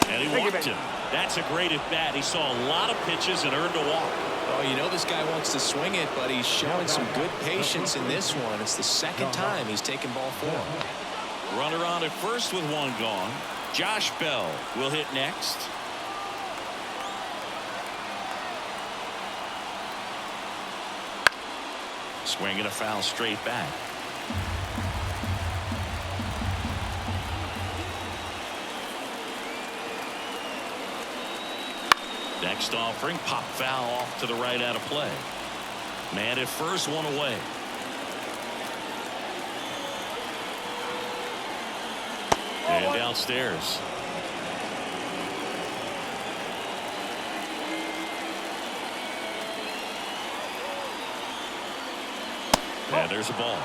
And he walked him. That's a great at-bat. He saw a lot of pitches and earned a walk. Oh, you know this guy wants to swing it, but he's showing some good patience in this one. It's the second time he's taken ball 4. Runner on at first with 1 gone. Josh Bell will hit next. Swinging a foul straight back. Next offering, pop foul off to the right out of play. Man at first, 1 away. And downstairs. And there's a ball.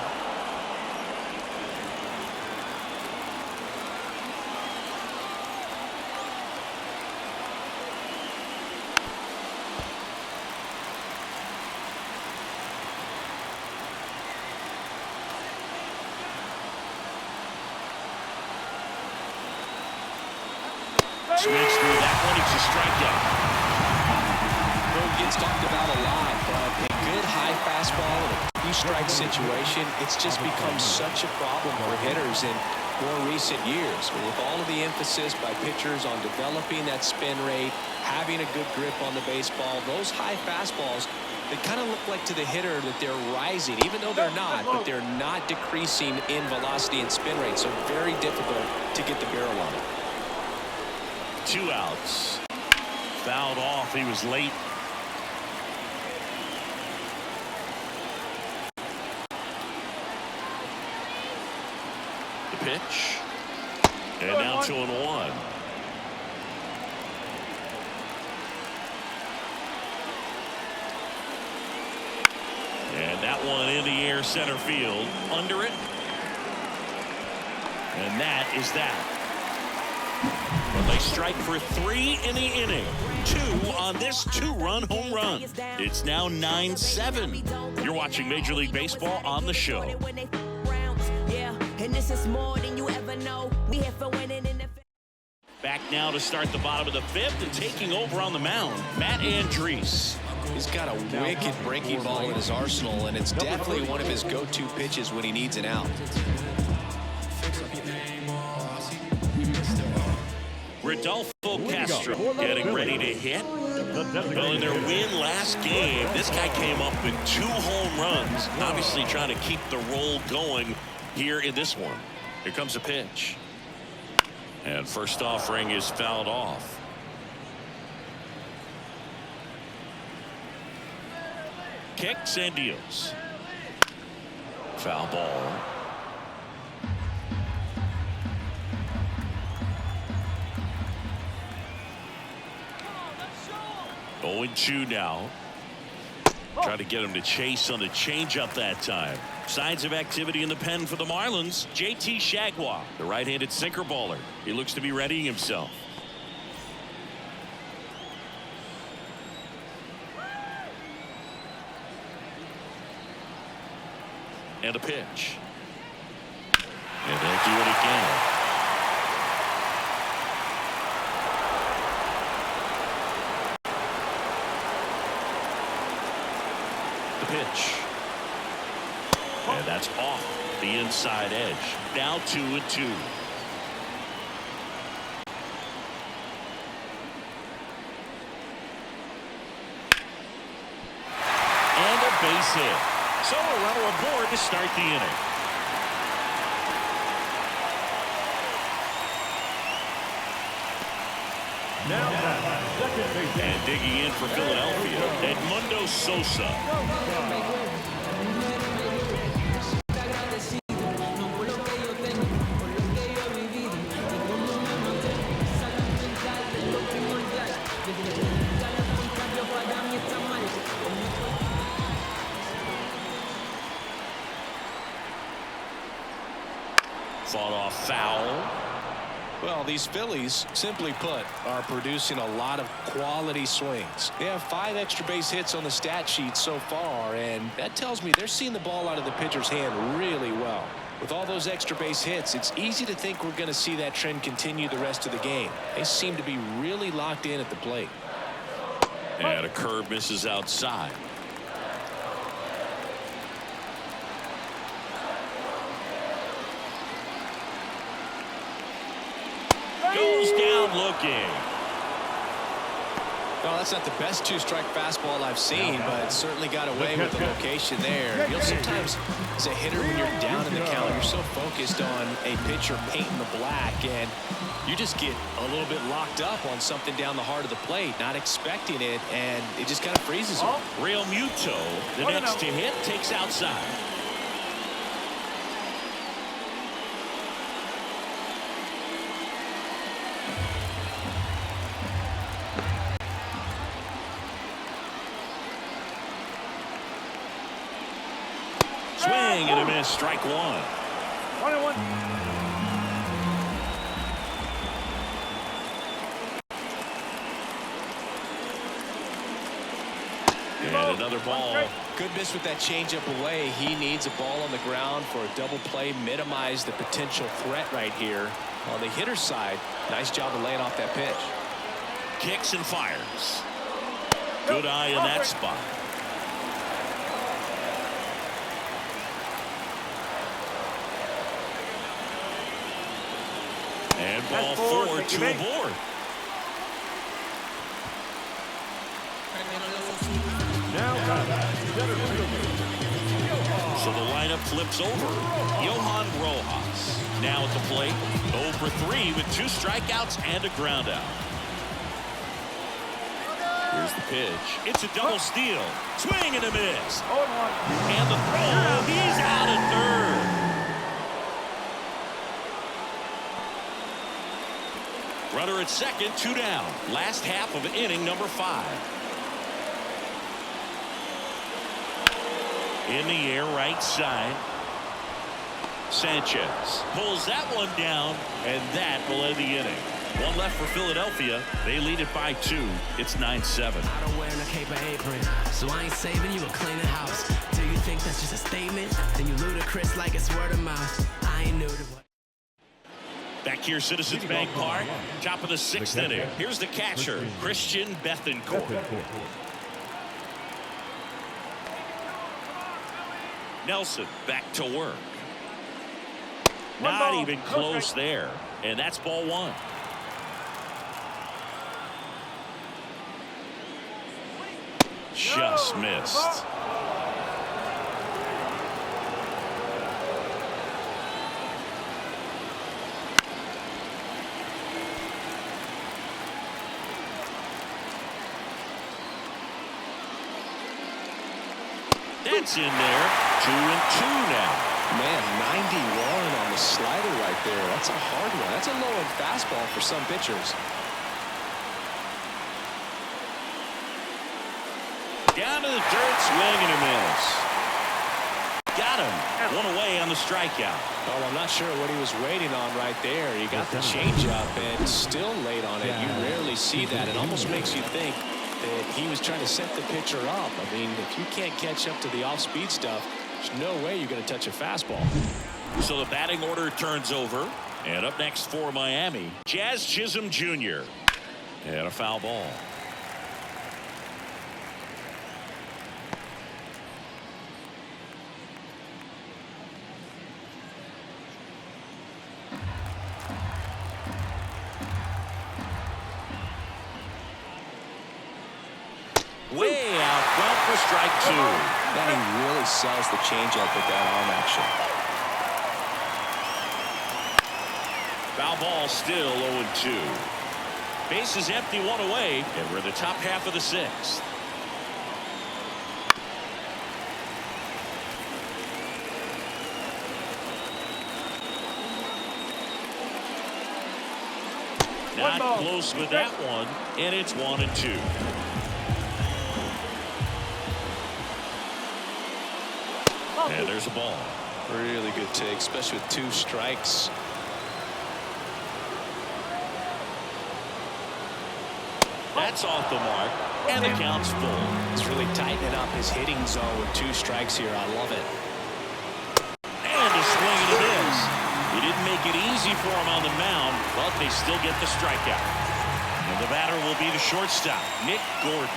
Swings through that one. It's a strikeout. Well, gets talked about a lot, but a good high fastball in a two-strike situation, it's just become such a problem for hitters in more recent years. With all of the emphasis by pitchers on developing that spin rate, having a good grip on the baseball, those high fastballs, they kind of look like to the hitter that they're rising, even though they're not, but they're not decreasing in velocity and spin rate, so very difficult to get the barrel on it. 2 outs. Fouled off. He was late. The pitch. And now 2-1. And that one in the air, center field, under it. And that is that. But they strike for 3 in the inning. 2 on this 2-run home run. It's now 9-7. You're watching Major League Baseball on the show. Back now to start the bottom of the 5th and taking over on the mound, Matt Andriese. He's got a wicked breaking ball in his arsenal, and it's definitely one of his go-to pitches when he needs an out. Rodolfo Castro getting ready to hit. Well, in their win last game, this guy came up with 2 home runs, obviously trying to keep the roll going here in this one. Here comes a pitch. And first offering is fouled off. Kicks and deals. Foul ball. Oh, 0-2 now. Try to get him to chase on the changeup that time. Signs of activity in the pen for the Marlins. JT Shagwa, the right-handed sinker baller. He looks to be readying himself. And a pitch. And they'll do it again. The pitch. And that's off the inside edge. Now 2-2. And a base hit. So a runner aboard to start the inning. Now second base. And digging in for Philadelphia, Edmundo Sosa. Fought off foul. Well, these Phillies, simply put, are producing a lot of quality swings. They have 5 extra base hits on the stat sheet so far, and that tells me they're seeing the ball out of the pitcher's hand really well. With all those extra base hits, it's easy to think we're going to see that trend continue the rest of the game. They seem to be really locked in at the plate. And a curve misses outside. Goes down looking. Well, that's not the best 2-strike fastball I've seen, but it certainly got away with the location there. You know, sometimes as a hitter, when you're down in the count, you're so focused on a pitcher painting the black, and you just get a little bit locked up on something down the heart of the plate, not expecting it, and it just kind of freezes you. Real Muto, the next to hit, takes outside. Swing and a miss, strike 1. 1-1. And another ball. Good miss with that changeup away. He needs a ball on the ground for a double play, minimize the potential threat right here. On the hitter's side, nice job of laying off that pitch. Kicks and fires. Good eye in that spot. And ball 4, 2 aboard. So the lineup flips over. Johan Rojas now at the plate. 0 for 3 with 2 strikeouts and a ground out. Here's the pitch. It's a double steal. Swing and a miss. And the throw. He's out at third. Runner at second, 2 down. Last half of inning number 5. In the air, right side. Sanchez pulls that one down, and that will end the inning. 1 left for Philadelphia. They lead it by 2. It's 9-7. I don't wear a cape or apron, so I ain't saving you a cleaning house. Do you think that's just a statement? Then you ludicrous like it's word of mouth. I ain't new to what. Back here, Citizens Bank Park, top of the 6th inning. Here's the catcher, Christian Bethancourt. Nelson back to work. Not even close there. And that's ball 1. Just missed. That's in there. 2-2 now. Man, 91 on the slider right there. That's a hard one. That's a low-end fastball for some pitchers. Down to the dirt, swing and a miss. Got him. 1 away on the strikeout. Oh, I'm not sure what he was waiting on right there. He got the changeup and still late on it. You rarely see that. It almost makes you think that he was trying to set the pitcher up. I mean, if you can't catch up to the off-speed stuff, there's no way you're going to touch a fastball. So the batting order turns over. And up next for Miami, Jazz Chisholm Jr. And a foul ball. Way out front for strike 2. Man, he really sells the changeup with that arm action. Foul ball, still 0-2. Base is empty, 1 away, and we're in the top half of the 6th. Not close with that one, and it's 1-2. And there's a ball. Really good take, especially with 2 strikes. That's off the mark, and the count's full. It's really tightening up his hitting zone with 2 strikes here. I love it. And a swing and a miss. He didn't make it easy for him on the mound, but they still get the strikeout. And the batter will be the shortstop, Nick Gordon.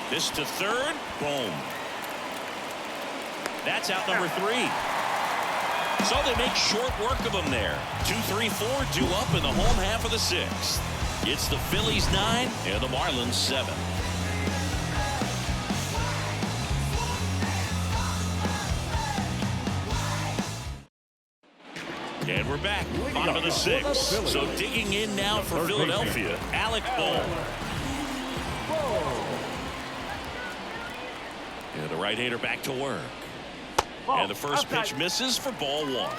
This to third. Boom. That's out number 3. So they make short work of him there. 2, 3, 4 due up in the home half of the 6th. It's the Phillies 9 and the Marlins 7. And we're back. Bottom of the 6th. So digging in now for Philadelphia, Alec Bohm. And the right-hander back to work. And the first pitch misses for ball 1.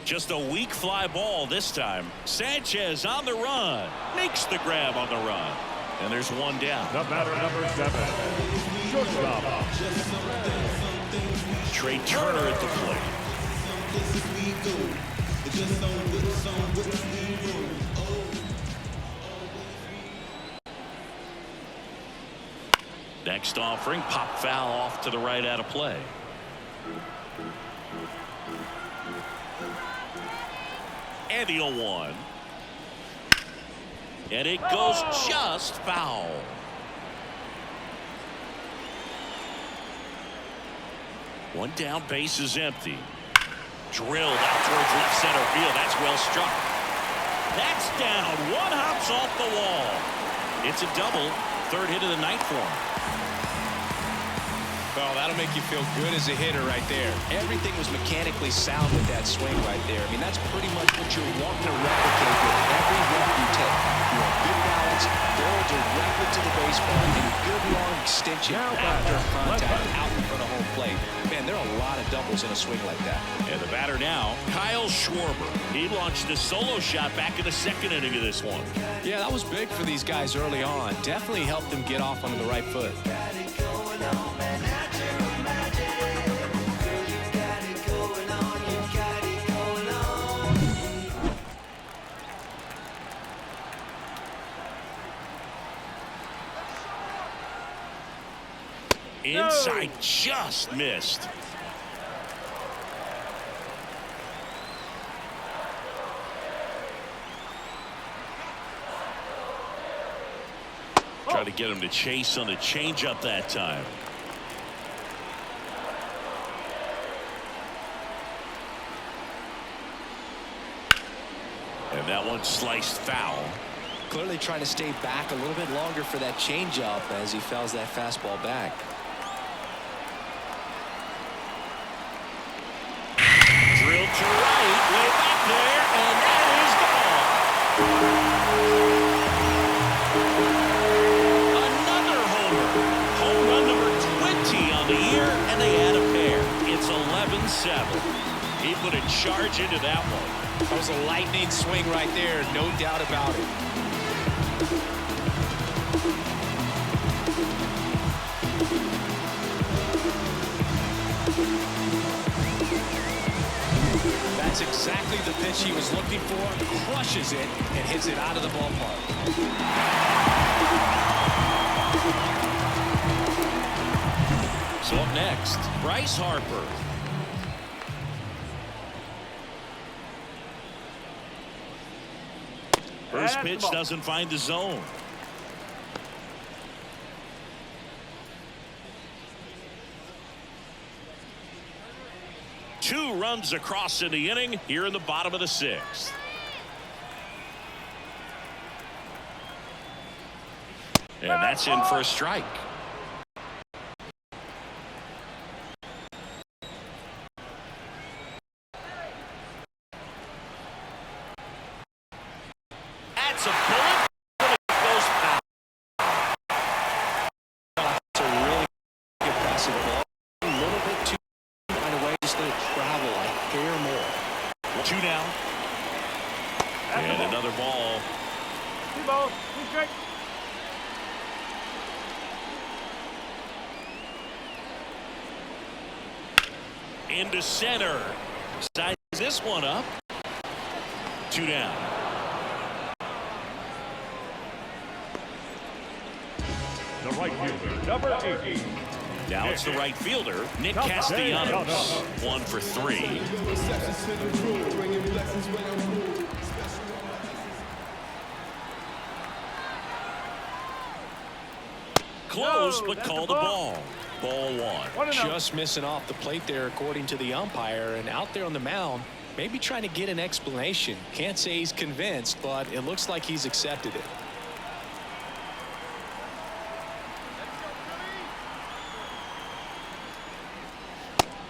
Just a weak fly ball this time. Sanchez on the run. Makes the grab on the run. And there's 1 down. The batter, number 7. Shortstop. Trey Turner at the plate. Next offering, pop foul off to the right out of play. And the 0-1. And it goes just foul. One down, base is empty. Drilled out towards left center field. That's well struck. That's down. One hops off the wall. It's a double. Third hit of the night for him. Well, that'll make you feel good as a hitter right there. Everything was mechanically sound with that swing right there. I mean, that's pretty much what you're wanting to replicate with every rip you take. You want good balance, barrel directly to the baseball, and good long extension after contact out in front of home plate. Man, there are a lot of doubles in a swing like that. And the batter now, Kyle Schwarber. He launched a solo shot back in the second inning of this one. Yeah, that was big for these guys early on. Definitely helped them get off on the right foot. Inside, just missed. Try to get him to chase on the changeup that time. And that one sliced foul. Clearly trying to stay back a little bit longer for that changeup as he fouls that fastball back. Drilled to right, way back there, and that is gone. Another homer. Home run number 20 on the year, and they add a pair. It's 11-7. He put a charge into that one. That was a lightning swing right there, no doubt about it. That's exactly the pitch he was looking for. Crushes it and hits it out of the ballpark. So up next, Bryce Harper. First pitch doesn't find the zone. Two runs across in the inning here in the bottom of the sixth. And that's in for a strike. That's a bullet, but it goes foul. It's a really good passing ball. A little bit too right away. Just let it travel a hair more. Two down. And another ball. Into center. Size this one up. Two down. The right fielder, number 8. Now it's the right fielder, Nick Castellanos. 1 for 3. Close, but call the ball. Ball 1. Just missing off the plate there, according to the umpire, and out there on the mound, maybe trying to get an explanation. Can't say he's convinced, but it looks like he's accepted it.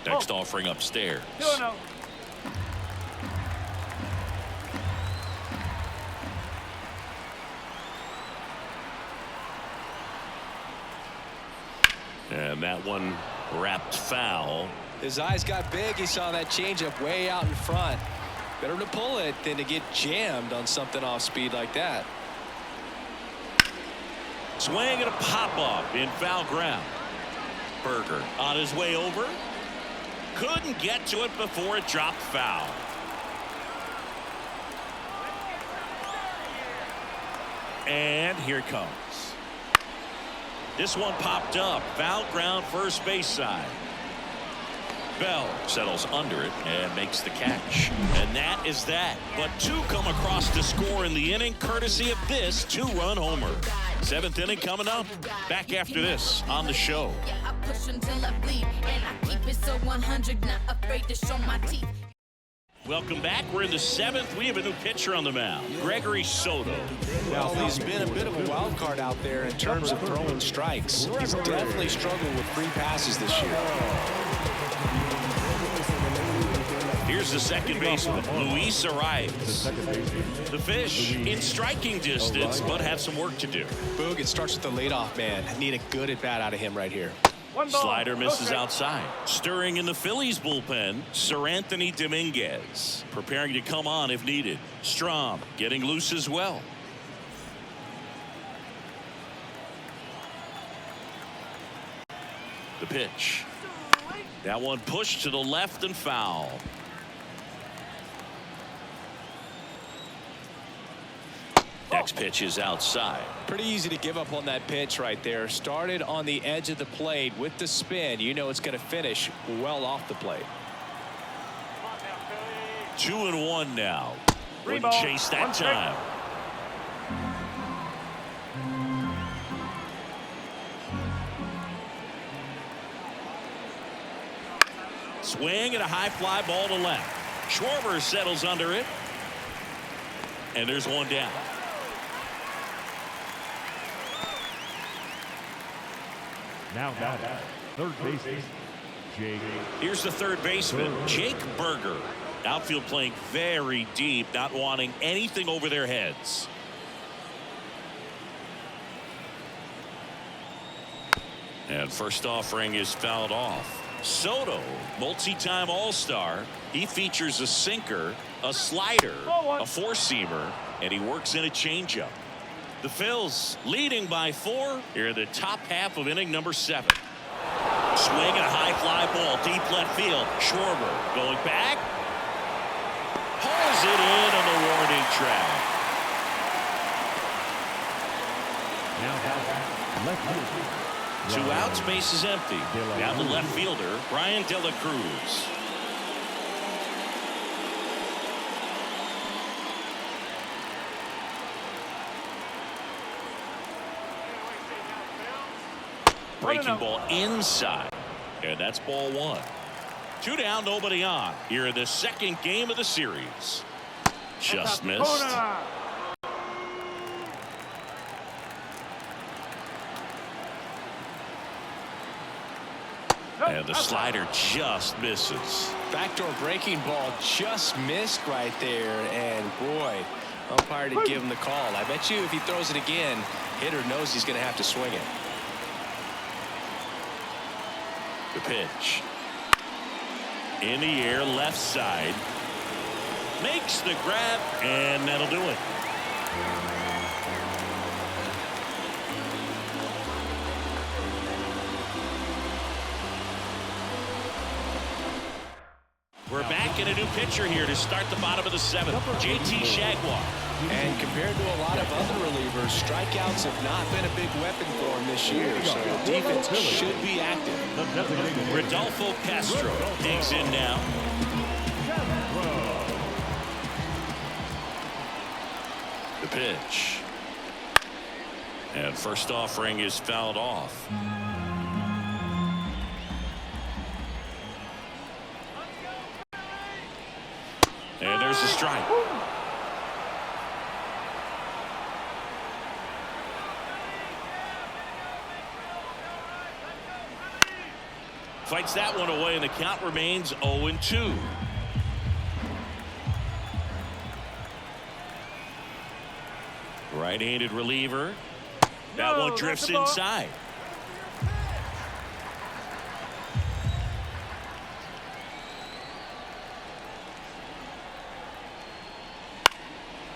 Next offering upstairs. And that one wrapped foul. His eyes got big. He saw that changeup way out in front. Better to pull it than to get jammed on something off speed like that. Swing and a pop-up in foul ground. Berger on his way over. Couldn't get to it before it dropped foul. And here it comes. This one popped up. Foul ground, first base side. Bell settles under it and makes the catch. And that is that. But two come across to score in the inning, courtesy of this two-run homer. Seventh inning coming up. Back after this on the show. I push until I bleed, and I keep it so 100, not afraid to show my teeth. Welcome back. We're in the seventh. We have a new pitcher on the mound, Gregory Soto. Well, he's been a bit of a wild card out there in terms of throwing strikes. He's definitely struggled with free passes this year. Here's the second baseman, Luis Arias. The Fish in striking distance, but have some work to do. Boog, it starts with the leadoff man. Need a good at-bat out of him right here. Slider misses outside. Stirring in the Phillies bullpen, Sir Anthony Dominguez preparing to come on if needed. Strom getting loose as well. The pitch. That one pushed to the left and foul. Next pitch is outside. Pretty easy to give up on that pitch right there. Started on the edge of the plate with the spin. You know it's going to finish well off the plate. 2-1 now. Wouldn't chase that time. Swing and a high fly ball to left. Schwarber settles under it. And there's one down. Now third baseman, Jake. Here's the third baseman, Jake Berger. Outfield playing very deep, not wanting anything over their heads. And first offering is fouled off. Soto, multi-time All-Star. He features a sinker, a slider, a four-seamer, and he works in a changeup. The Phils leading by 4 here in the top half of inning number 7. Swing and a high fly ball deep left field. Schwarber going back. Hauls it in on the warning track. Now left field. 2 outs, base is empty. Down the left fielder, Brian De La Cruz. Breaking ball inside. And that's ball 1. 2 down, nobody on. Here in the second game of the series. Just missed. And the slider just misses. Backdoor breaking ball just missed right there. And boy, umpire did give him the call. I bet you if he throws it again, hitter knows he's going to have to swing it. The pitch. In the air, left side. Makes the grab, and that'll do it. We're back in a new pitcher here to start the bottom of the 7th. JT Jaguar. And compared to a lot of other relievers, strikeouts have not been a big weapon for him this year. So the defense should be active. Rodolfo Castro digs in now. The pitch. And first offering is fouled off. And there's a strike. Fights that one away, and the count remains 0-2. Right-handed reliever. That one drifts inside.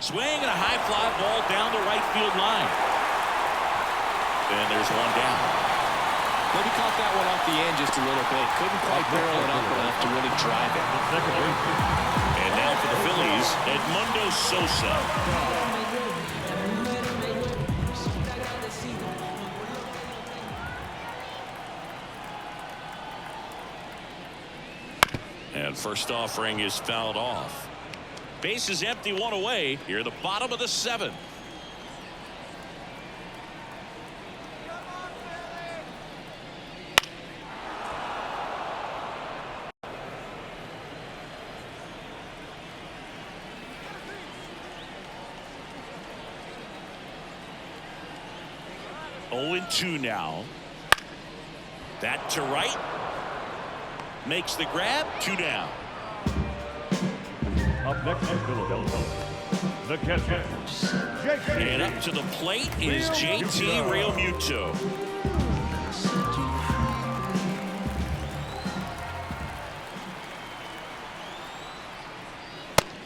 Swing and a high fly ball down the right field line. And there's one down. Maybe caught that one off the end just a little bit. Couldn't quite barrel it up enough to really drive it. And now for the Phillies, Edmundo Sosa. First offering is fouled off. Base is empty, one away. Here at the bottom of the 7th. Oh, 2 now. That to right. Makes the grab. 2 down. Up next is Philadelphia. The catcher. And up to the plate is JT Realmuto.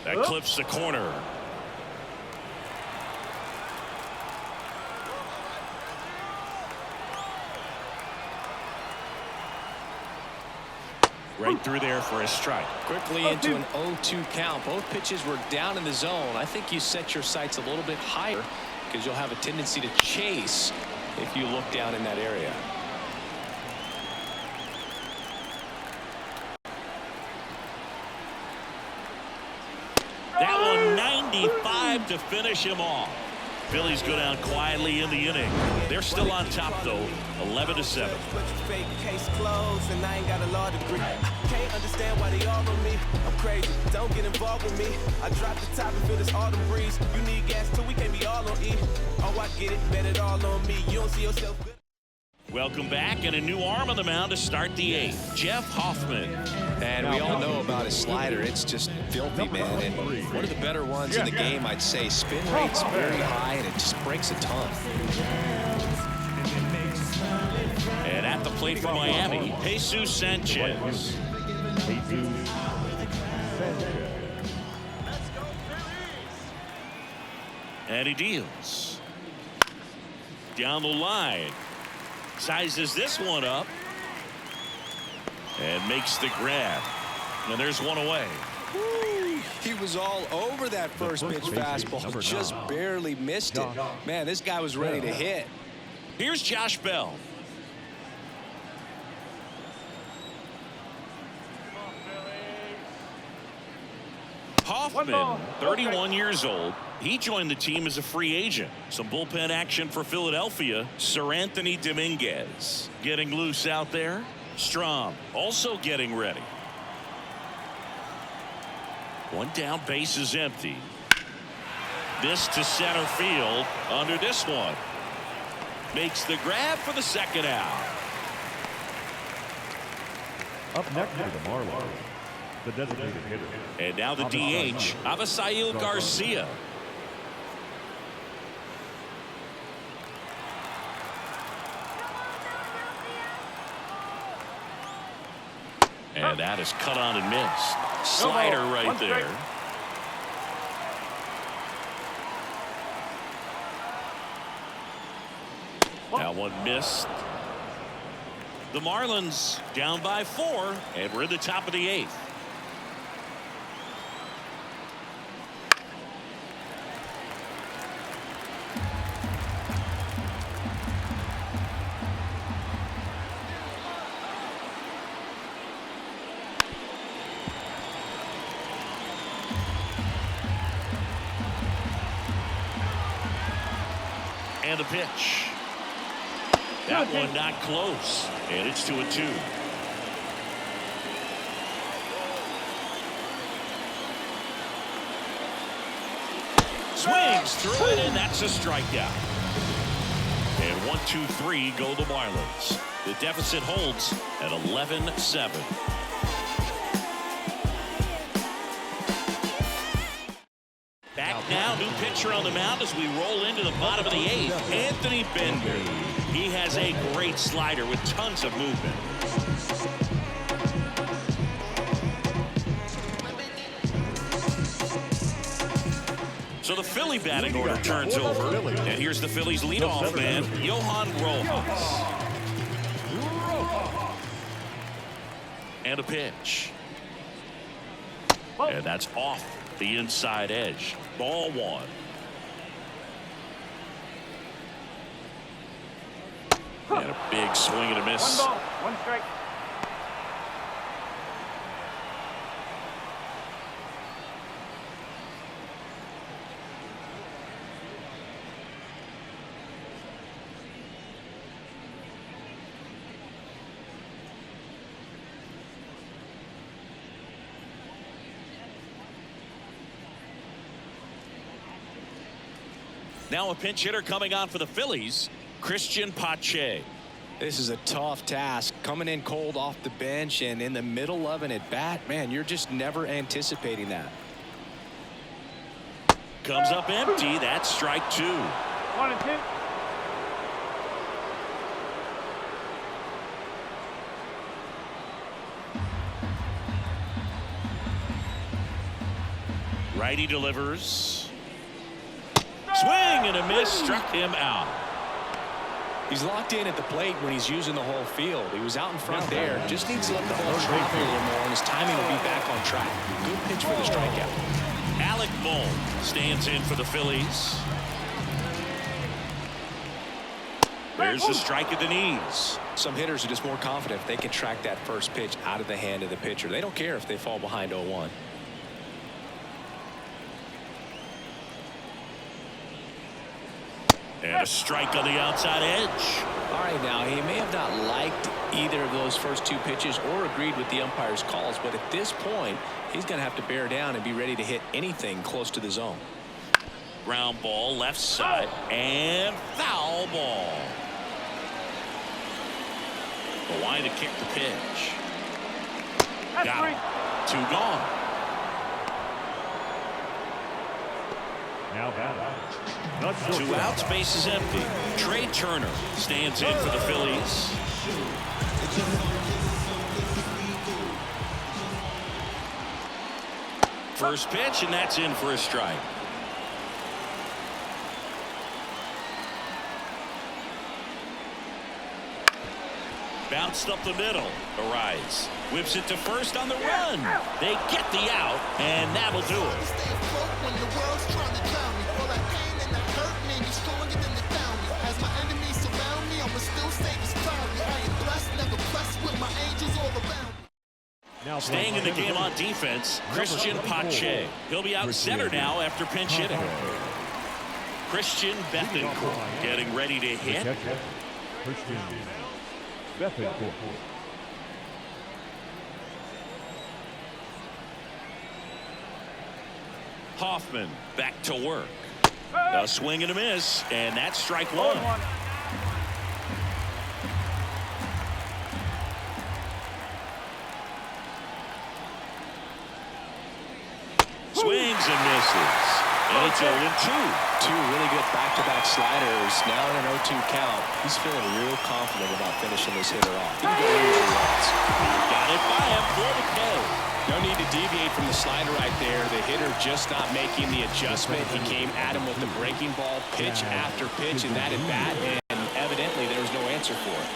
That clips the corner. Right through there for a strike. Quickly into an 0-2 count. Both pitches were down in the zone. I think you set your sights a little bit higher because you'll have a tendency to chase if you look down in that area. That one 95 to finish him off. Phillies go down quietly in the inning. They're still on top though, 11-7. Case closed and I ain't got a law degree. Can't understand why they all on me. I'm crazy. Don't get involved with me. I drop the top and feel this autumn breeze. You need gas too. We can't be all on E. Oh, I get it. Bet it all on me. You don't see yourself good. Welcome back, and a new arm on the mound to start the 8th. Jeff Hoffman. And we all know about his slider. It's just filthy, man. And one of the better ones in the game, I'd say. Spin rate's very high, and it just breaks a ton. And at the plate for Miami, Jesus Sanchez. And he deals. Down the line. Sizes this one up. And makes the grab. And there's one away. Woo. He was all over that first pitch fastball. Just barely missed it. Man, this guy was ready to hit. Here's Josh Bell. Hoffman, 31 years old. He joined the team as a free agent. Some bullpen action for Philadelphia. Sir Anthony Dominguez getting loose out there. Strom also getting ready. One down, base is empty. This to center field under this one. Makes the grab for the second out. Up next to the Marlins, the designated hitter. And now the DH, Avisail Garcia. And that is cut on and missed. Slider right there. That one missed. The Marlins down by 4, and we're at the top of the 8th. And a pitch. That one not close, and it's 2-2. Swings through it, and that's a strikeout. And 1-2-3 go the Marlins. The deficit holds at 11-7. Back now, new pitcher on the mound as we roll into the bottom of the 8th. Anthony Bender. He has a great slider with tons of movement. So the Philly batting order turns over. And here's the Phillies leadoff man, Johan Rojas. And a pitch. And that's off the inside edge. Ball 1. And a big swing and a miss. 1 ball, 1 strike. Now a pinch hitter coming on for the Phillies, Christian PHI. This is a tough task, coming in cold off the bench and in the middle of an at-bat. Man, you're just never anticipating that. Comes up empty. That's strike 2. 1-2. Righty delivers. Swing and a miss. Struck him out. He's locked in at the plate when he's using the whole field. He was out in front there. Just needs to let the ball travel a little more, and his timing will be back on track. Good pitch for the strikeout. Alec Bohm stands in for the Phillies. There's the strike at the knees. Some hitters are just more confident if they can track that first pitch out of the hand of the pitcher. They don't care if they fall behind 0-1. And a strike on the outside edge. All right, now he may have not liked either of those first 2 pitches or agreed with the umpire's calls, but at this point he's going to have to bear down and be ready to hit anything close to the zone. Ground ball left side and foul ball. The line to kick the pitch. Got him. 2 gone. Now batting. 2 outs, base is empty. Trey Turner stands in for the Phillies. First pitch, and that's in for a strike. Bounced up the middle. Arise. Whips it to first on the run. They get the out, and that'll do it. Staying in the game on defense, Christian PHI. He'll be out center now after pinch hitting. Christian Bethancourt getting ready to hit. Christian Bethancourt. Hoffman back to work. A swing and a miss, and that's strike 1. Swings and misses. And it's 0-2. 2 really good back-to-back sliders. Now in an 0-2 count. He's feeling real confident about finishing this hitter off. He can go anywhere he wants. Got it by him for the K. No need to deviate from the slider right there. The hitter just not making the adjustment. He came at him with the breaking ball pitch after pitch in that at-bat, and evidently there was no answer for it.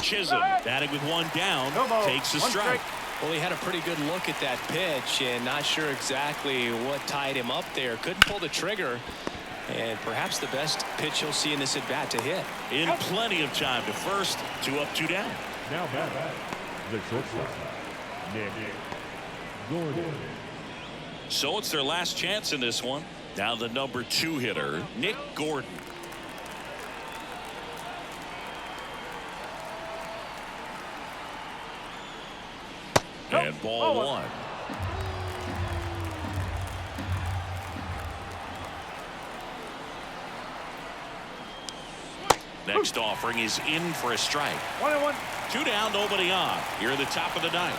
Chisholm batting with 1 down, takes a strike. Well, he had a pretty good look at that pitch and not sure exactly what tied him up there. Couldn't pull the trigger, and perhaps the best pitch he'll see in this at bat to hit. In plenty of time to first, 2 up, 2 down. Now back. The shortstop, Nick Gordon. So it's their last chance in this one. Now the number 2 hitter, Nick Gordon. And ball 1. Next offering is in for a strike. 1-1. 2 down, nobody on. Here at the top of the 9th.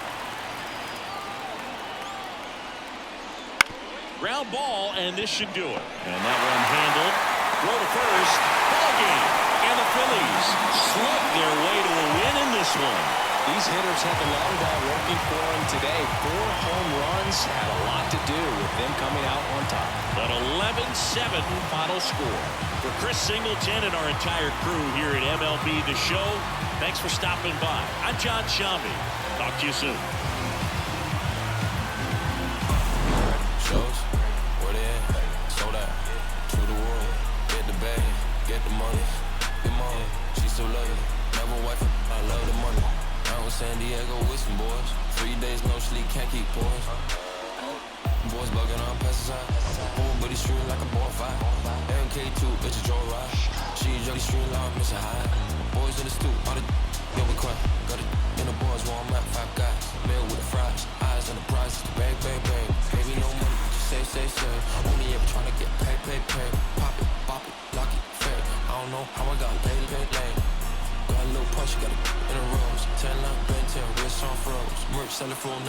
Ground ball, and this should do it. And that one handled. Throw to first. Ball game. And the Phillies slug their way to a win in this one. These hitters had the long ball working for them today. 4 home runs had a lot to do with them coming out on top. An 11-7 final score. For Chris Singleton and our entire crew here at MLB The Show, thanks for stopping by. I'm John Shambi. Talk to you soon. Shows, where they at? Sold out. To the world, get the bag, get the money. Your mom, she still love me. Never wife, I love the money. Out in San Diego with some boys. 3 days no sleep, can't keep boys. Boys bugging on passes out. Boy, but he's street like a bonfire. MK2, bitch, a joy ride. She jolly street like Mr. High. Boys in the stoop, all the yo, we quiet. Got it in the boys, warm up, 5 guys. Meal with the fries. Eyes say. Only ever trying to get paid. Pop it, bop it, lock it, fade. I don't know how I got paid. Got a little punch, got it in a rose. 10 line, Ben 10, wrist on froze. Merch, sell it for $9,